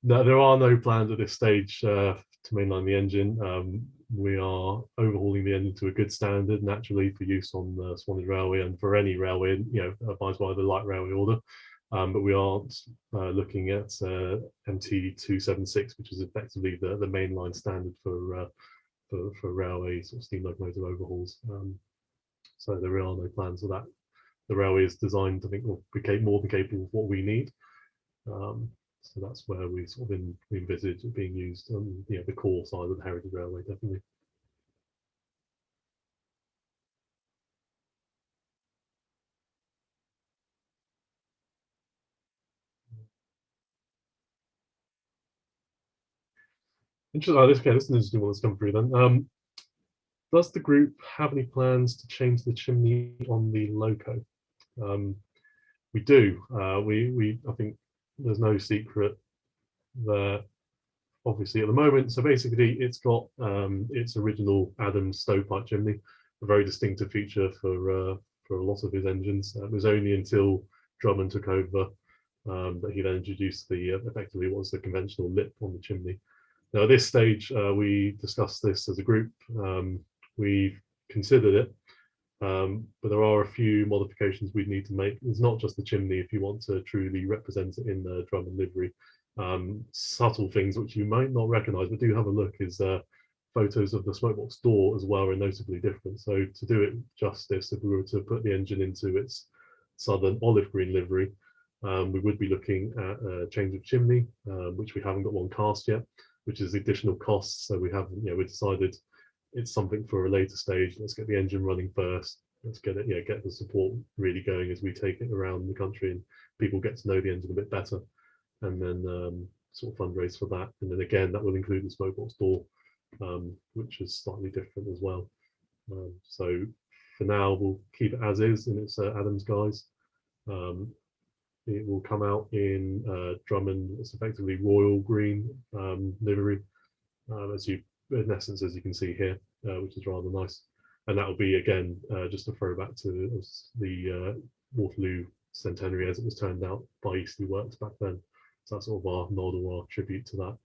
No, there are no plans at this stage to mainline the engine. We are overhauling the engine to a good standard, naturally, for use on the Swanage Railway and for any railway, advised by the light railway order. But we aren't looking at MT276, which is effectively the mainline standard for railways or steam locomotive overhauls. So there are no plans for that. The railway is designed, I think, will be more than capable of what we need. So that's where we sort of envisage it being used on the core side of the Heritage Railway, definitely. Interesting. This is an interesting one that's come through then. Does the group have any plans to change the chimney on the loco? We do. I think there's no secret that obviously at the moment. So basically, it's got its original Adams stovepipe chimney, a very distinctive feature for a lot of his engines. It was only until Drummond took over that he then introduced the effectively what was the conventional lip on the chimney. Now at this stage, we discussed this as a group. We've considered it, but there are a few modifications we'd need to make. It's not just the chimney if you want to truly represent it in the Drummond livery. Subtle things which you might not recognise, but do have a look, is photos of the smokebox door as well are notably different. So to do it justice, if we were to put the engine into its southern olive green livery, we would be looking at a change of chimney, which we haven't got one cast yet, which is additional costs. So we haven't, we decided it's something for a later stage. Let's get the engine running first. Let's get it, get the support really going as we take it around the country and people get to know the engine a bit better, and then sort of fundraise for that. And then again, that will include the smokebox door, which is slightly different as well. So for now, we'll keep it as is in its Adams guise. It will come out in Drummond. It's effectively royal green livery, in essence, as you can see here, which is rather nice. And that will be, again, just a throwback to the Waterloo centenary as it was turned out by Eastleigh Works back then. So that's sort of our nod or our tribute to that.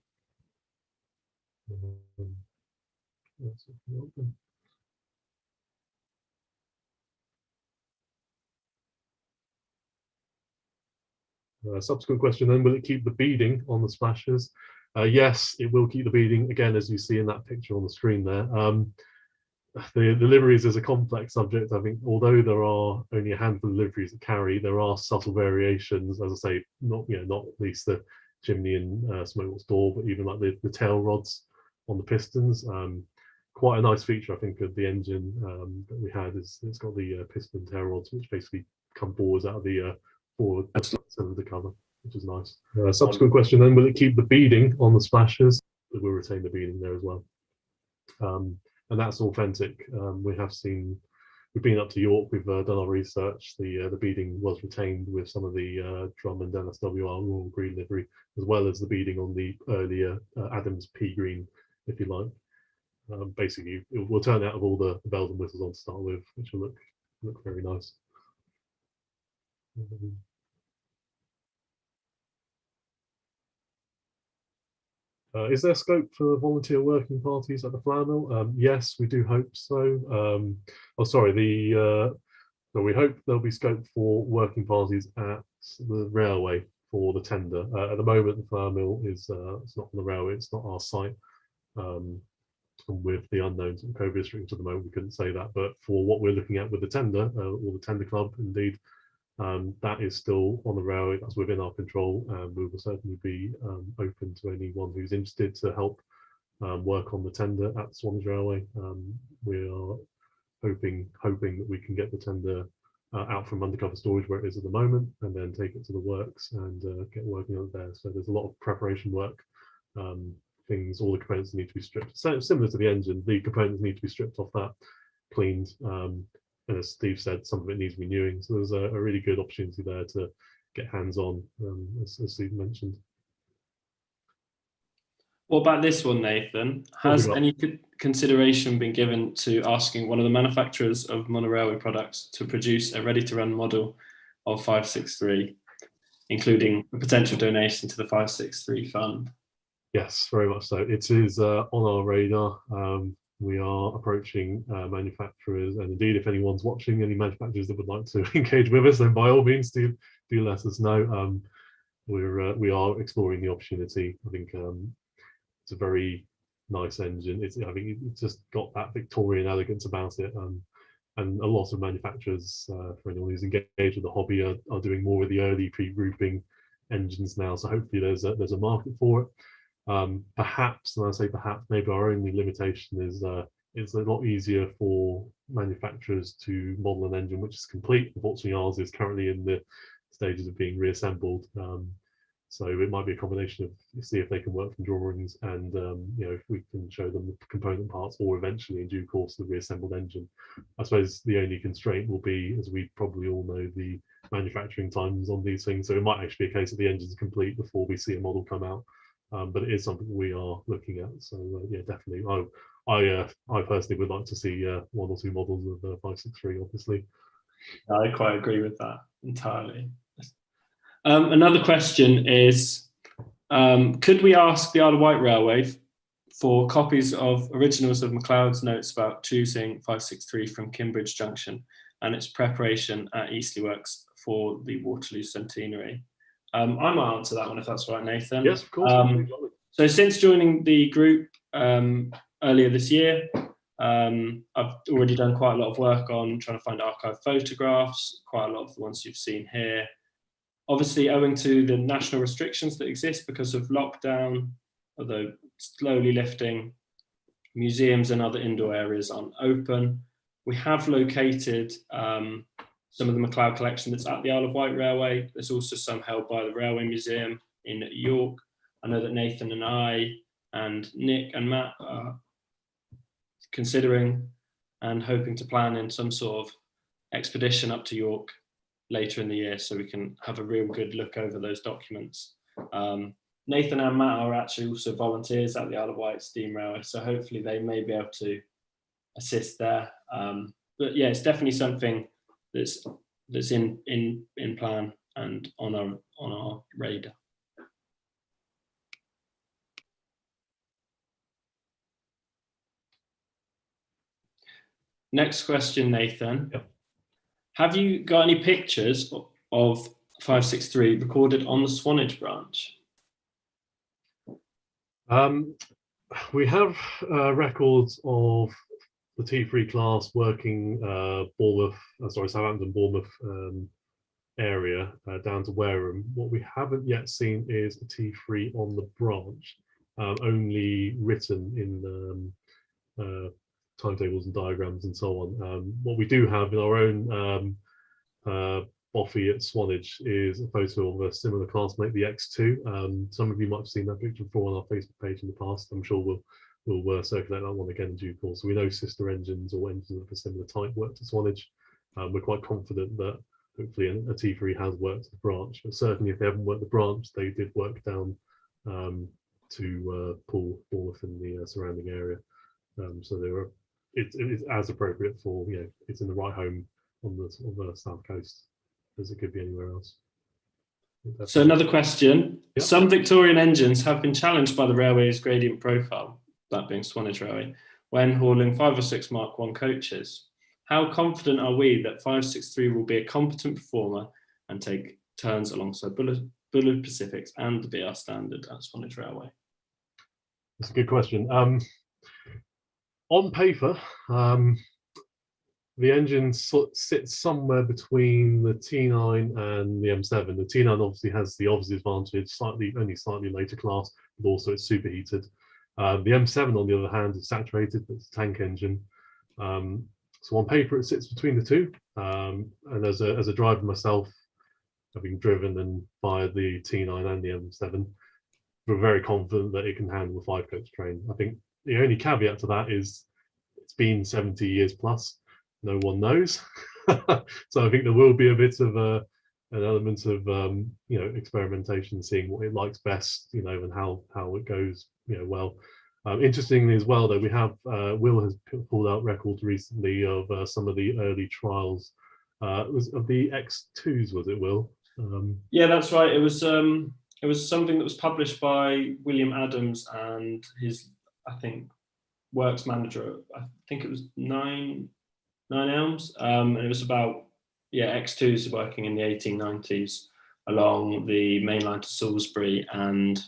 Subsequent question then, will it keep the beading on the splashes? Yes, it will keep the beading, again, as you see in that picture on the screen there. The liveries is a complex subject. I think although there are only a handful of liveries that carry, there are subtle variations, as I say, not least the chimney and smokebox door, but even like the tail rods on the pistons. Quite a nice feature, I think, of the engine that we had is it's got the piston tail rods, which basically come forwards out of the forward of the cover, which is nice. Subsequent question then, will it keep the beading on the splashes? It will retain the beading there as well. And that's authentic. We have seen we've been up to York. We've done our research. The beading was retained with some of the Drummond NSWR Royal Green livery, as well as the beading on the earlier Adams P Green, if you like. Basically, it will turn out of all the bells and whistles on to start with, which will look very nice. Is there scope for volunteer working parties at the flour mill? Yes, we do hope so. We hope there'll be scope for working parties at the railway for the tender. At the moment, the flour mill is it's not on the railway, it's not our site. And with the unknowns and COVID restrictions at the moment, we couldn't say that. But for what we're looking at with the tender, or the tender club, indeed, that is still on the railway. That's within our control, and we will certainly be open to anyone who's interested to help work on the tender at Swanage Railway. We are hoping that we can get the tender out from undercover storage where it is at the moment, and then take it to the works and get working on it there. So there's a lot of preparation work. All the components need to be stripped. So similar to the engine, the components need to be stripped off that, cleaned. And as Steve said, some of it needs renewing. So there's a really good opportunity there to get hands-on, as Steve mentioned. What about this one, Nathan? Has any consideration been given to asking one of the manufacturers of monorailway products to produce a ready-to-run model of 563, including a potential donation to the 563 fund? Yes, very much so. It is on our radar. We are approaching manufacturers, and indeed, if anyone's watching, any manufacturers that would like to engage with us, then by all means, do let us know. We are exploring the opportunity. I think it's a very nice engine. I think it's just got that Victorian elegance about it, and a lot of manufacturers, for anyone who's engaged with the hobby, are doing more with the early pre-grouping engines now. So hopefully, there's a market for it. Perhaps, and I say perhaps, maybe our only limitation is it's a lot easier for manufacturers to model an engine which is complete. Unfortunately, ours is currently in the stages of being reassembled. So it might be a combination of see if they can work from drawings, and if we can show them the component parts, or eventually in due course the reassembled engine. I suppose the only constraint will be, as we probably all know, the manufacturing times on these things. So it might actually be a case that the engine's complete before we see a model come out. But it is something we are looking at. So yeah, definitely. I personally would like to see one or two models of 563, obviously. I quite agree with that entirely. Another question is, could we ask the Isle of Wight Railway for copies of originals of MacLeod's notes about choosing 563 from Kimbridge Junction and its preparation at Eastleigh Works for the Waterloo Centenary? I might answer that one if that's all right, Nathan. Yes, of course. So since joining the group earlier this year, I've already done quite a lot of work on trying to find archive photographs, quite a lot of the ones you've seen here. Obviously, owing to the national restrictions that exist because of lockdown, although slowly lifting, museums and other indoor areas aren't open. We have located some of the MacLeod collection that's at the Isle of Wight Railway. There's also some held by the Railway Museum in York. I know that Nathan and I and Nick and Matt are considering and hoping to plan in some sort of expedition up to York later in the year so we can have a real good look over those documents. Nathan and Matt are actually also volunteers at the Isle of Wight Steam Railway, so hopefully they may be able to assist there. But yeah, it's definitely something that's in plan and on our radar. Next question, Nathan. Yep. Have you got any pictures of 563 recorded on the Swanage branch? We have records of the T3 class working Southampton, Bournemouth area down to Wareham. What we haven't yet seen is a T3 on the branch, only written in timetables and diagrams and so on. What we do have in our own Boffy at Swanage is a photo of a similar classmate, the X2. Some of you might have seen that picture before on our Facebook page in the past. I'm sure we'll we'll circulate that one again in due course. So we know sister engines or engines of a similar type worked at Swanage. We're quite confident that hopefully a T3 has worked the branch, but certainly if they haven't worked the branch, they did work down to Poole, Bournemouth and the surrounding area. So they were, it's as appropriate for, it's in the right home on the south coast as it could be anywhere else. So another question. Yep. Some Victorian engines have been challenged by the railway's gradient profile, that being Swanage Railway, when hauling 5 or 6 Mark I coaches. How confident are we that 563 will be a competent performer and take turns alongside Bullard Pacifics and the BR Standard at Swanage Railway? That's a good question. On paper, the engine sits somewhere between the T9 and the M7. The T9 obviously has the obvious advantage, only slightly later class, but also it's superheated. The M7, on the other hand, is saturated, but it's a tank engine. So on paper, it sits between the two. And as a driver myself, having driven and fired the T9 and the M7, we're very confident that it can handle the 5-coach train. I think the only caveat to that is it's been 70 years plus. No one knows. So I think there will be a bit of an element of experimentation, seeing what it likes best, and how it goes, well. Interestingly as well, though, we have Will has pulled out records recently of some of the early trials. Of the X2s, was it, Will? Yeah, that's right. It was something that was published by William Adams and his, I think, works manager. I think it was Nine Elms, and it was about X2s working in the 1890s along the main line to Salisbury and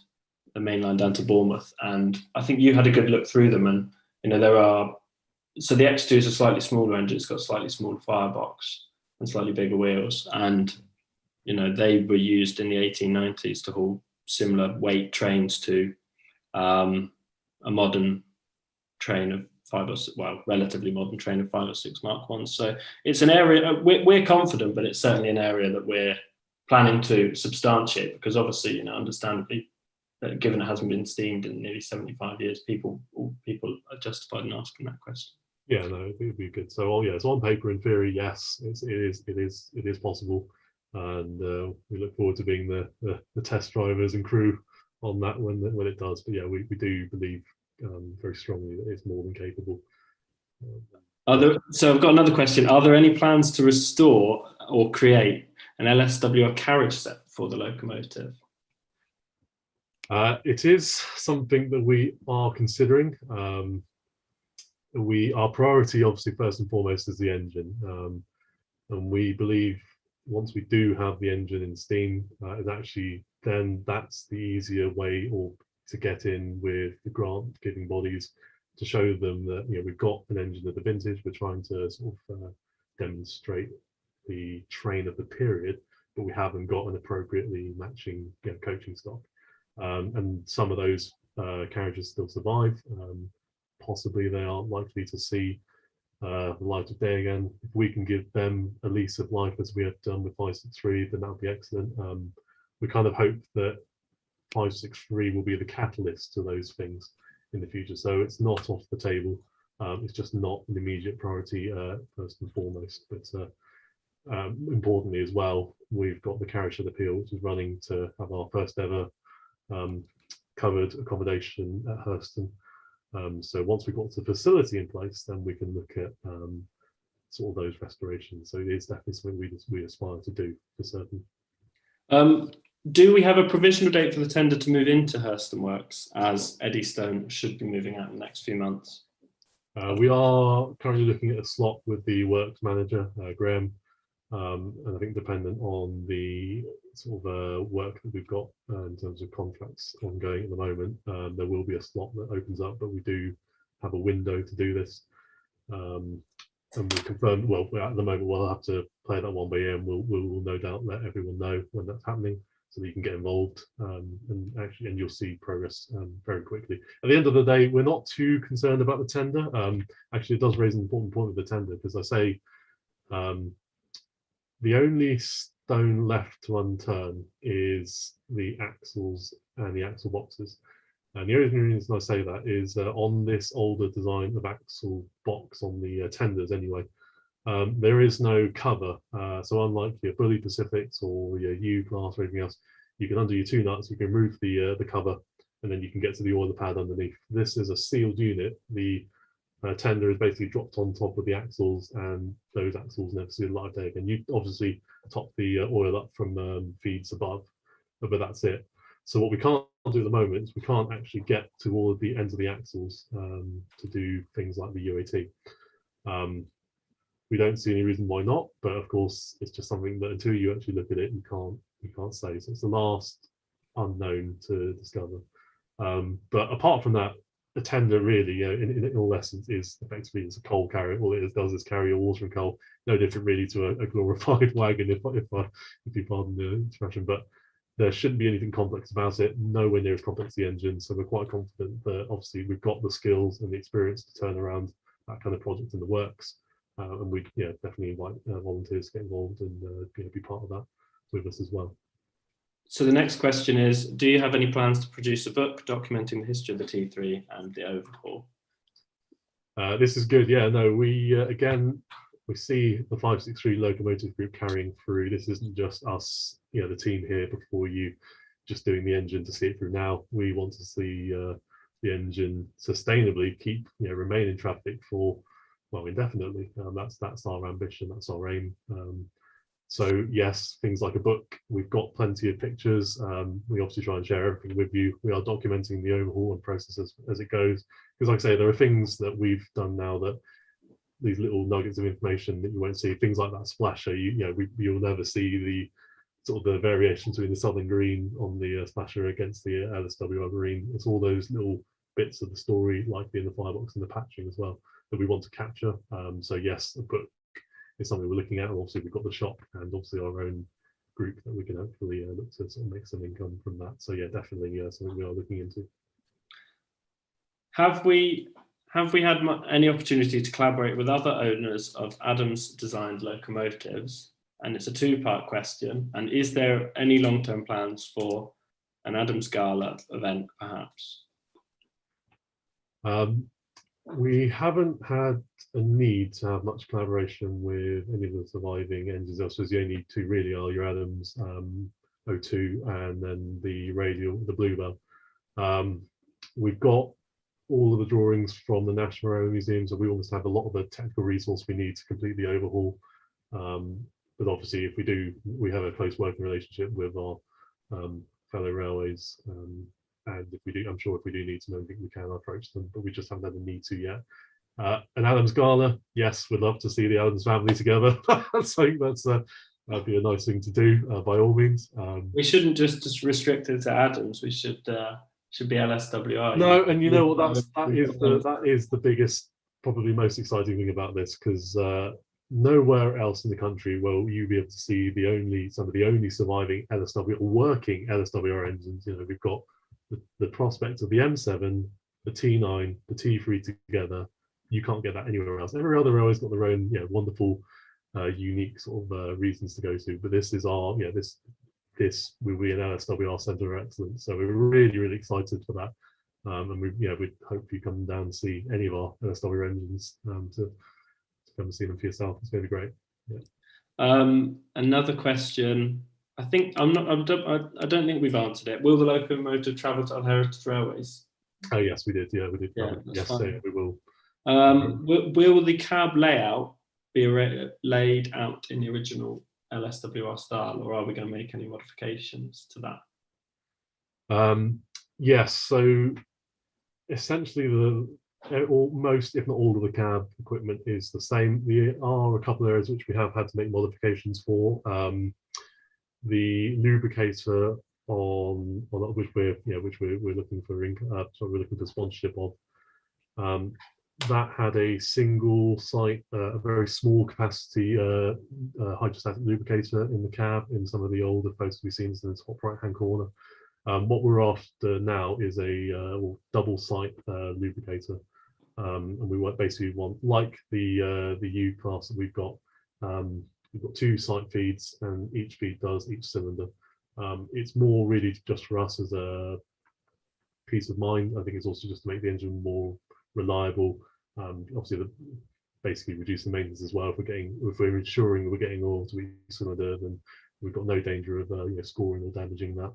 the main line down to Bournemouth. And I think you had a good look through them, and so the X2 is a slightly smaller engine. It's got a slightly smaller firebox and slightly bigger wheels, and they were used in the 1890s to haul similar weight trains to a modern train of relatively modern train of 5 or 6 Mark Is. So it's an area we're confident, but it's certainly an area that we're planning to substantiate, because obviously, understandably, given it hasn't been steamed in nearly 75 years, people are justified in asking that question. Yeah, no, it would be good. So, so on paper, in theory, yes, it is possible, and we look forward to being the test drivers and crew on that when it does. But yeah, we do believe very strongly that it's more than capable. So I've got another question. Are there any plans to restore or create an LSWR carriage set for the locomotive? It is something that we are considering. Our priority, obviously, first and foremost, is the engine, and we believe once we do have the engine in steam, then that's the easier way to get in with the grant-giving bodies, to show them that we've got an engine of the vintage. We're trying to sort of demonstrate the train of the period, but we haven't got an appropriately matching coaching stock. And some of those carriages still survive. Possibly they are likely to see the light of day again. If we can give them a lease of life as we have done with 563, then that would be excellent. We kind of hope that 563 will be the catalyst to those things in the future. So it's not off the table. It's just not an immediate priority first and foremost. But importantly as well, we've got the Carriage of the Peel, which is running to have our first ever covered accommodation at Hurston. So once we've got the facility in place, then we can look at sort of those restorations. So it is definitely something we aspire to do for certain. Do we have a provisional date for the tender to move into Hurston Works, as Eddystone should be moving out in the next few months? We are currently looking at a slot with the works manager, Graham, and I think dependent on the sort of work that we've got in terms of contracts ongoing at the moment, there will be a slot that opens up, but we do have a window to do this. And we'll confirm, well, at the moment we'll have to play that one by ear, and we'll no doubt let everyone know when that's happening, so that you can get involved, and you'll see progress very quickly. At the end of the day, we're not too concerned about the tender. Actually, it does raise an important point with the tender, because I say the only stone left to unturn is the axles and the axle boxes. And the only reason I say that is on this older design of axle box on the tenders anyway, there is no cover. So unlike your Bully Pacifics or your U-Class or anything else, you can undo your two nuts, you can remove the cover, and then you can get to the oiler pad underneath. This is a sealed unit. The tender is basically dropped on top of the axles, and those axles never see the light of day again. You obviously top the oil up from feeds above, but that's it. So what we can't do at the moment is we can't actually get to all of the ends of the axles to do things like the UAT. We don't see any reason why not, but of course it's just something that until you actually look at it, you can't say. So it's the last unknown to discover. But apart from that, the tender really, you know, in all essence, is effectively it's a coal carrier. All it does is carry your water and coal. No different really to a glorified wagon, if you pardon the expression. But there shouldn't be anything complex about it. Nowhere near as complex as the engine. So we're quite confident that obviously we've got the skills and the experience to turn around that kind of project in the works. And we definitely invite volunteers to get involved and be part of that with us as well. So the next question is, do you have any plans to produce a book documenting the history of the T3 and the Overhaul? This is good. Yeah, no, we see the 563 Locomotive group carrying through. This isn't just us, the team here before you, just doing the engine to see it through. Now we want to see the engine sustainably remain in traffic for, well, indefinitely. That's our ambition. That's our aim. So yes, things like a book. We've got plenty of pictures. We obviously try and share everything with you. We are documenting the overhaul and process as it goes. Because like I say, there are things that we've done now that these little nuggets of information that you won't see. Things like that splasher. You'll never see the sort of the variation between the southern green on the splasher against the LSWR green. It's all those little bits of the story, like in the firebox and the patching as well, that we want to capture. So yes, a book is something we're looking at, and obviously we've got the shop and obviously our own group that we can hopefully look to sort of make some income from that. So yeah, definitely something we are looking into. Have we had any opportunity to collaborate with other owners of Adams designed locomotives? And it's a two-part question. And is there any long-term plans for an Adams Gala event, perhaps? We haven't had a need to have much collaboration with any of the surviving engines. I suppose the only two really are your Adams 02 and then the radial, the Bluebell. We've got all of the drawings from the National Railway Museum, so we almost have a lot of the technical resource we need to complete the overhaul. But obviously, if we do, we have a close working relationship with our fellow railways. And if we do, I'm sure if we do need to know anything, we can approach them, but we just haven't had the need to yet. An Adams Gala, yes, we'd love to see the Adams family together. So that'd be a nice thing to do, by all means. We shouldn't just restrict it to Adams. We should be LSWR. No, and you know what? That is the biggest, probably most exciting thing about this, because nowhere else in the country will you be able to see some of the only surviving LSW or working LSWR engines. We've got the prospect of the M7, the T9, the T3 together. You can't get that anywhere else. Every other railway's got their own wonderful, unique sort of reasons to go to. But this is our this will be an LSWR Centre of Excellence. So we're really, really excited for that. And we'd hope you come down and see any of our LSWR engines to come and see them for yourself. It's going to be great. Yeah. Another question. I don't think we've answered it. Will the locomotive travel to Heritage Railways? Oh yes, we did. Yeah, we did. Yeah, yes, so we will. Will the cab layout be laid out in the original LSWR style, or are we going to make any modifications to that? Yes. So essentially, most, if not all, of the cab equipment is the same. There are a couple of areas which we have had to make modifications for. The lubricator on which we're looking for we're looking for sponsorship of. That had a single site, a very small capacity hydrostatic lubricator in the cab. In some of the older photos we've seen, in the top right hand corner. What we're after now is a double site lubricator, and we basically want, like the U class that we've got. We've got two site feeds, and each feed does each cylinder. It's more really just for us as a peace of mind. I think it's also just to make the engine more reliable. Obviously, basically reduce the maintenance as well. If we're ensuring we're getting oil to each cylinder, then we've got no danger of scoring or damaging that.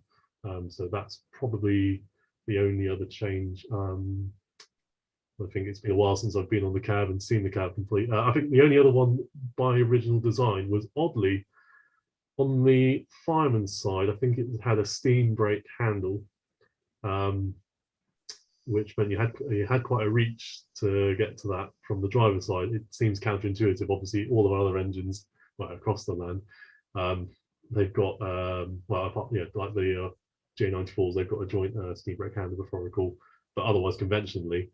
So that's probably the only other change. I think it's been a while since I've been on the cab and seen the cab complete. I think the only other one by original design was oddly on the fireman's side. I think it had a steam brake handle, which meant you had quite a reach to get to that from the driver's side. It seems counterintuitive. Obviously, all of our other engines, well, across the land, they've got like the J94s, they've got a joint steam brake handle, if I recall. But otherwise, conventionally,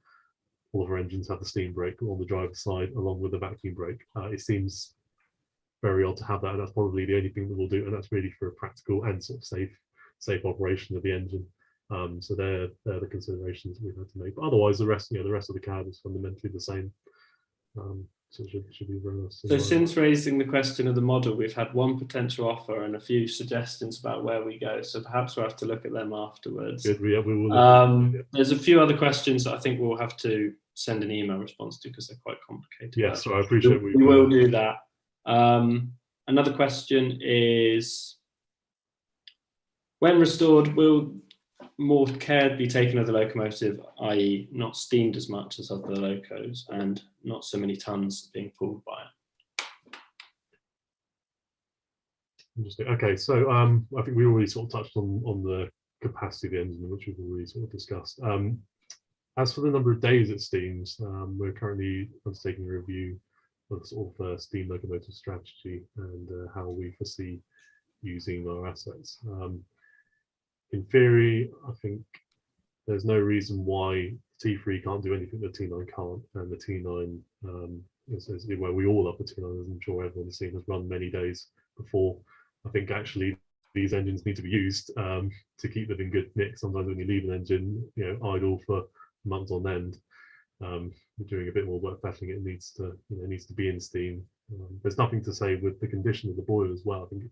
all of our engines have the steam brake on the driver's side along with the vacuum brake. It seems very odd to have that, and that's probably the only thing that we'll do, and that's really for a practical and sort of safe operation of the engine. So they're the considerations we've had to make. But otherwise, the rest of the cab is fundamentally the same. So it should be very nice. So since raising the question of the model, we've had one potential offer and a few suggestions about where we go. So perhaps we'll have to look at them afterwards. Good, we will. There's a few other questions that I think we'll have to send an email response to because they're quite complicated. Yes, so I appreciate we will do that. Another question is, when restored, will more care be taken of the locomotive, i.e. not steamed as much as other locos and not so many tons being pulled by it? Interesting. Okay, so I think we already sort of touched on the capacity of the engine, which we've already sort of discussed. As for the number of days it steams, we're currently undertaking a review of sort of steam locomotive strategy and how we foresee using our assets. In theory, I think there's no reason why T3 can't do anything that T9 can't, and the T9 is where we all love the T9, as I'm sure everyone has seen, has run many days before. I think actually these engines need to be used to keep them in good nick. Sometimes when you leave an engine, idle for months on end, doing a bit more work battling it, needs to be in steam. There's nothing to say with the condition of the boiler as well. I think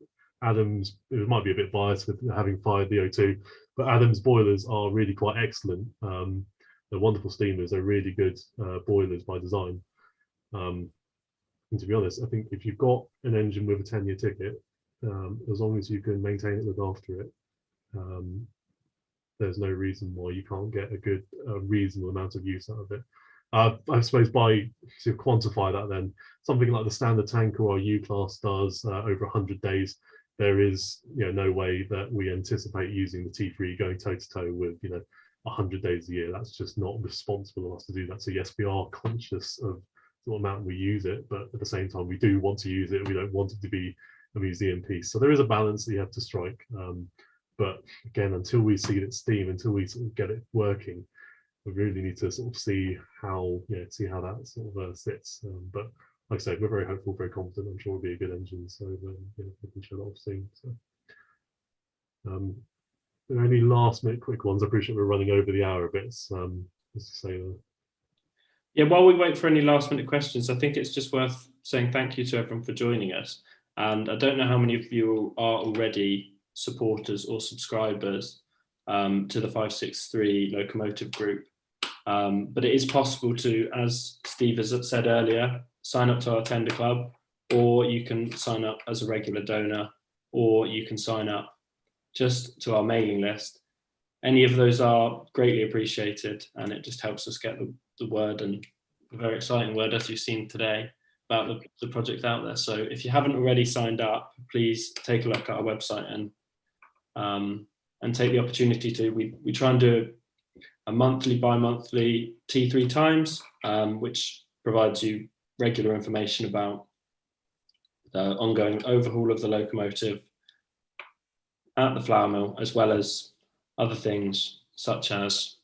Adams, it might be a bit biased with having fired the O2, but Adams boilers are really quite excellent. They're wonderful steamers. They're really good boilers by design. And to be honest, I think if you've got an engine with a 10-year ticket, as long as you can maintain it, look after it, there's no reason why you can't get a reasonable amount of use out of it. I suppose to quantify that, then something like the standard tanker or U-class does over 100 days. There is no way that we anticipate using the T3 going toe to toe with 100 days a year. That's just not responsible of us to do that. So yes, we are conscious of the amount we use it, but at the same time we do want to use it. We don't want it to be a museum piece. So there is a balance that you have to strike. But again, until we see it steam, until we sort of get it working, we really need to sort of see how that sort of sits. But like I said, we're very hopeful, very confident. I'm sure it'll be a good engine. So we can show a lot of steam. So, are there any last minute quick ones? I appreciate we're running over the hour a bit. Just to say that. Yeah, while we wait for any last minute questions, I think it's just worth saying thank you to everyone for joining us. And I don't know how many of you are already supporters or subscribers to the 563 Locomotive group. But it is possible to, as Steve has said earlier, sign up to our tender club, or you can sign up as a regular donor, or you can sign up just to our mailing list. Any of those are greatly appreciated, and it just helps us get the word, and a very exciting word, as you've seen today, about the project out there. So if you haven't already signed up, please take a look at our website and take the opportunity to. We try and do a monthly, bi-monthly T3 times, which provides you regular information about the ongoing overhaul of the locomotive at the flour mill, as well as other things such as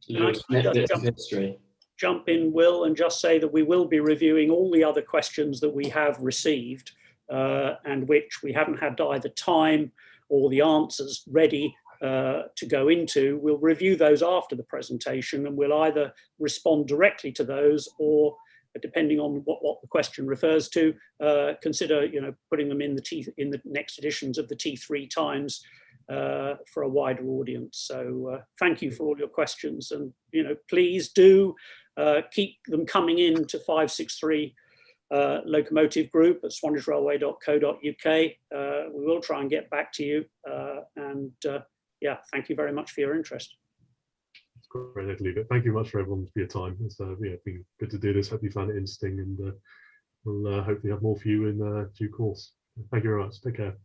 little snippets of history. Jump in, Will, and just say that we will be reviewing all the other questions that we have received and which we haven't had either time or the answers ready to go into. We'll review those after the presentation, and we'll either respond directly to those, or depending on what the question refers to, consider putting them in the next editions of the T3 Times for a wider audience. So thank you for all your questions, and please do keep them coming in to 563 Locomotive Group at swanagerailway.co.uk. We will try and get back to you, and yeah, thank you very much for your interest. It's great to leave it. Thank you very much for everyone for your time. It's yeah, been good to do this. Hope you found it interesting, and we'll hopefully have more for you in due course. Thank you very much. Take care.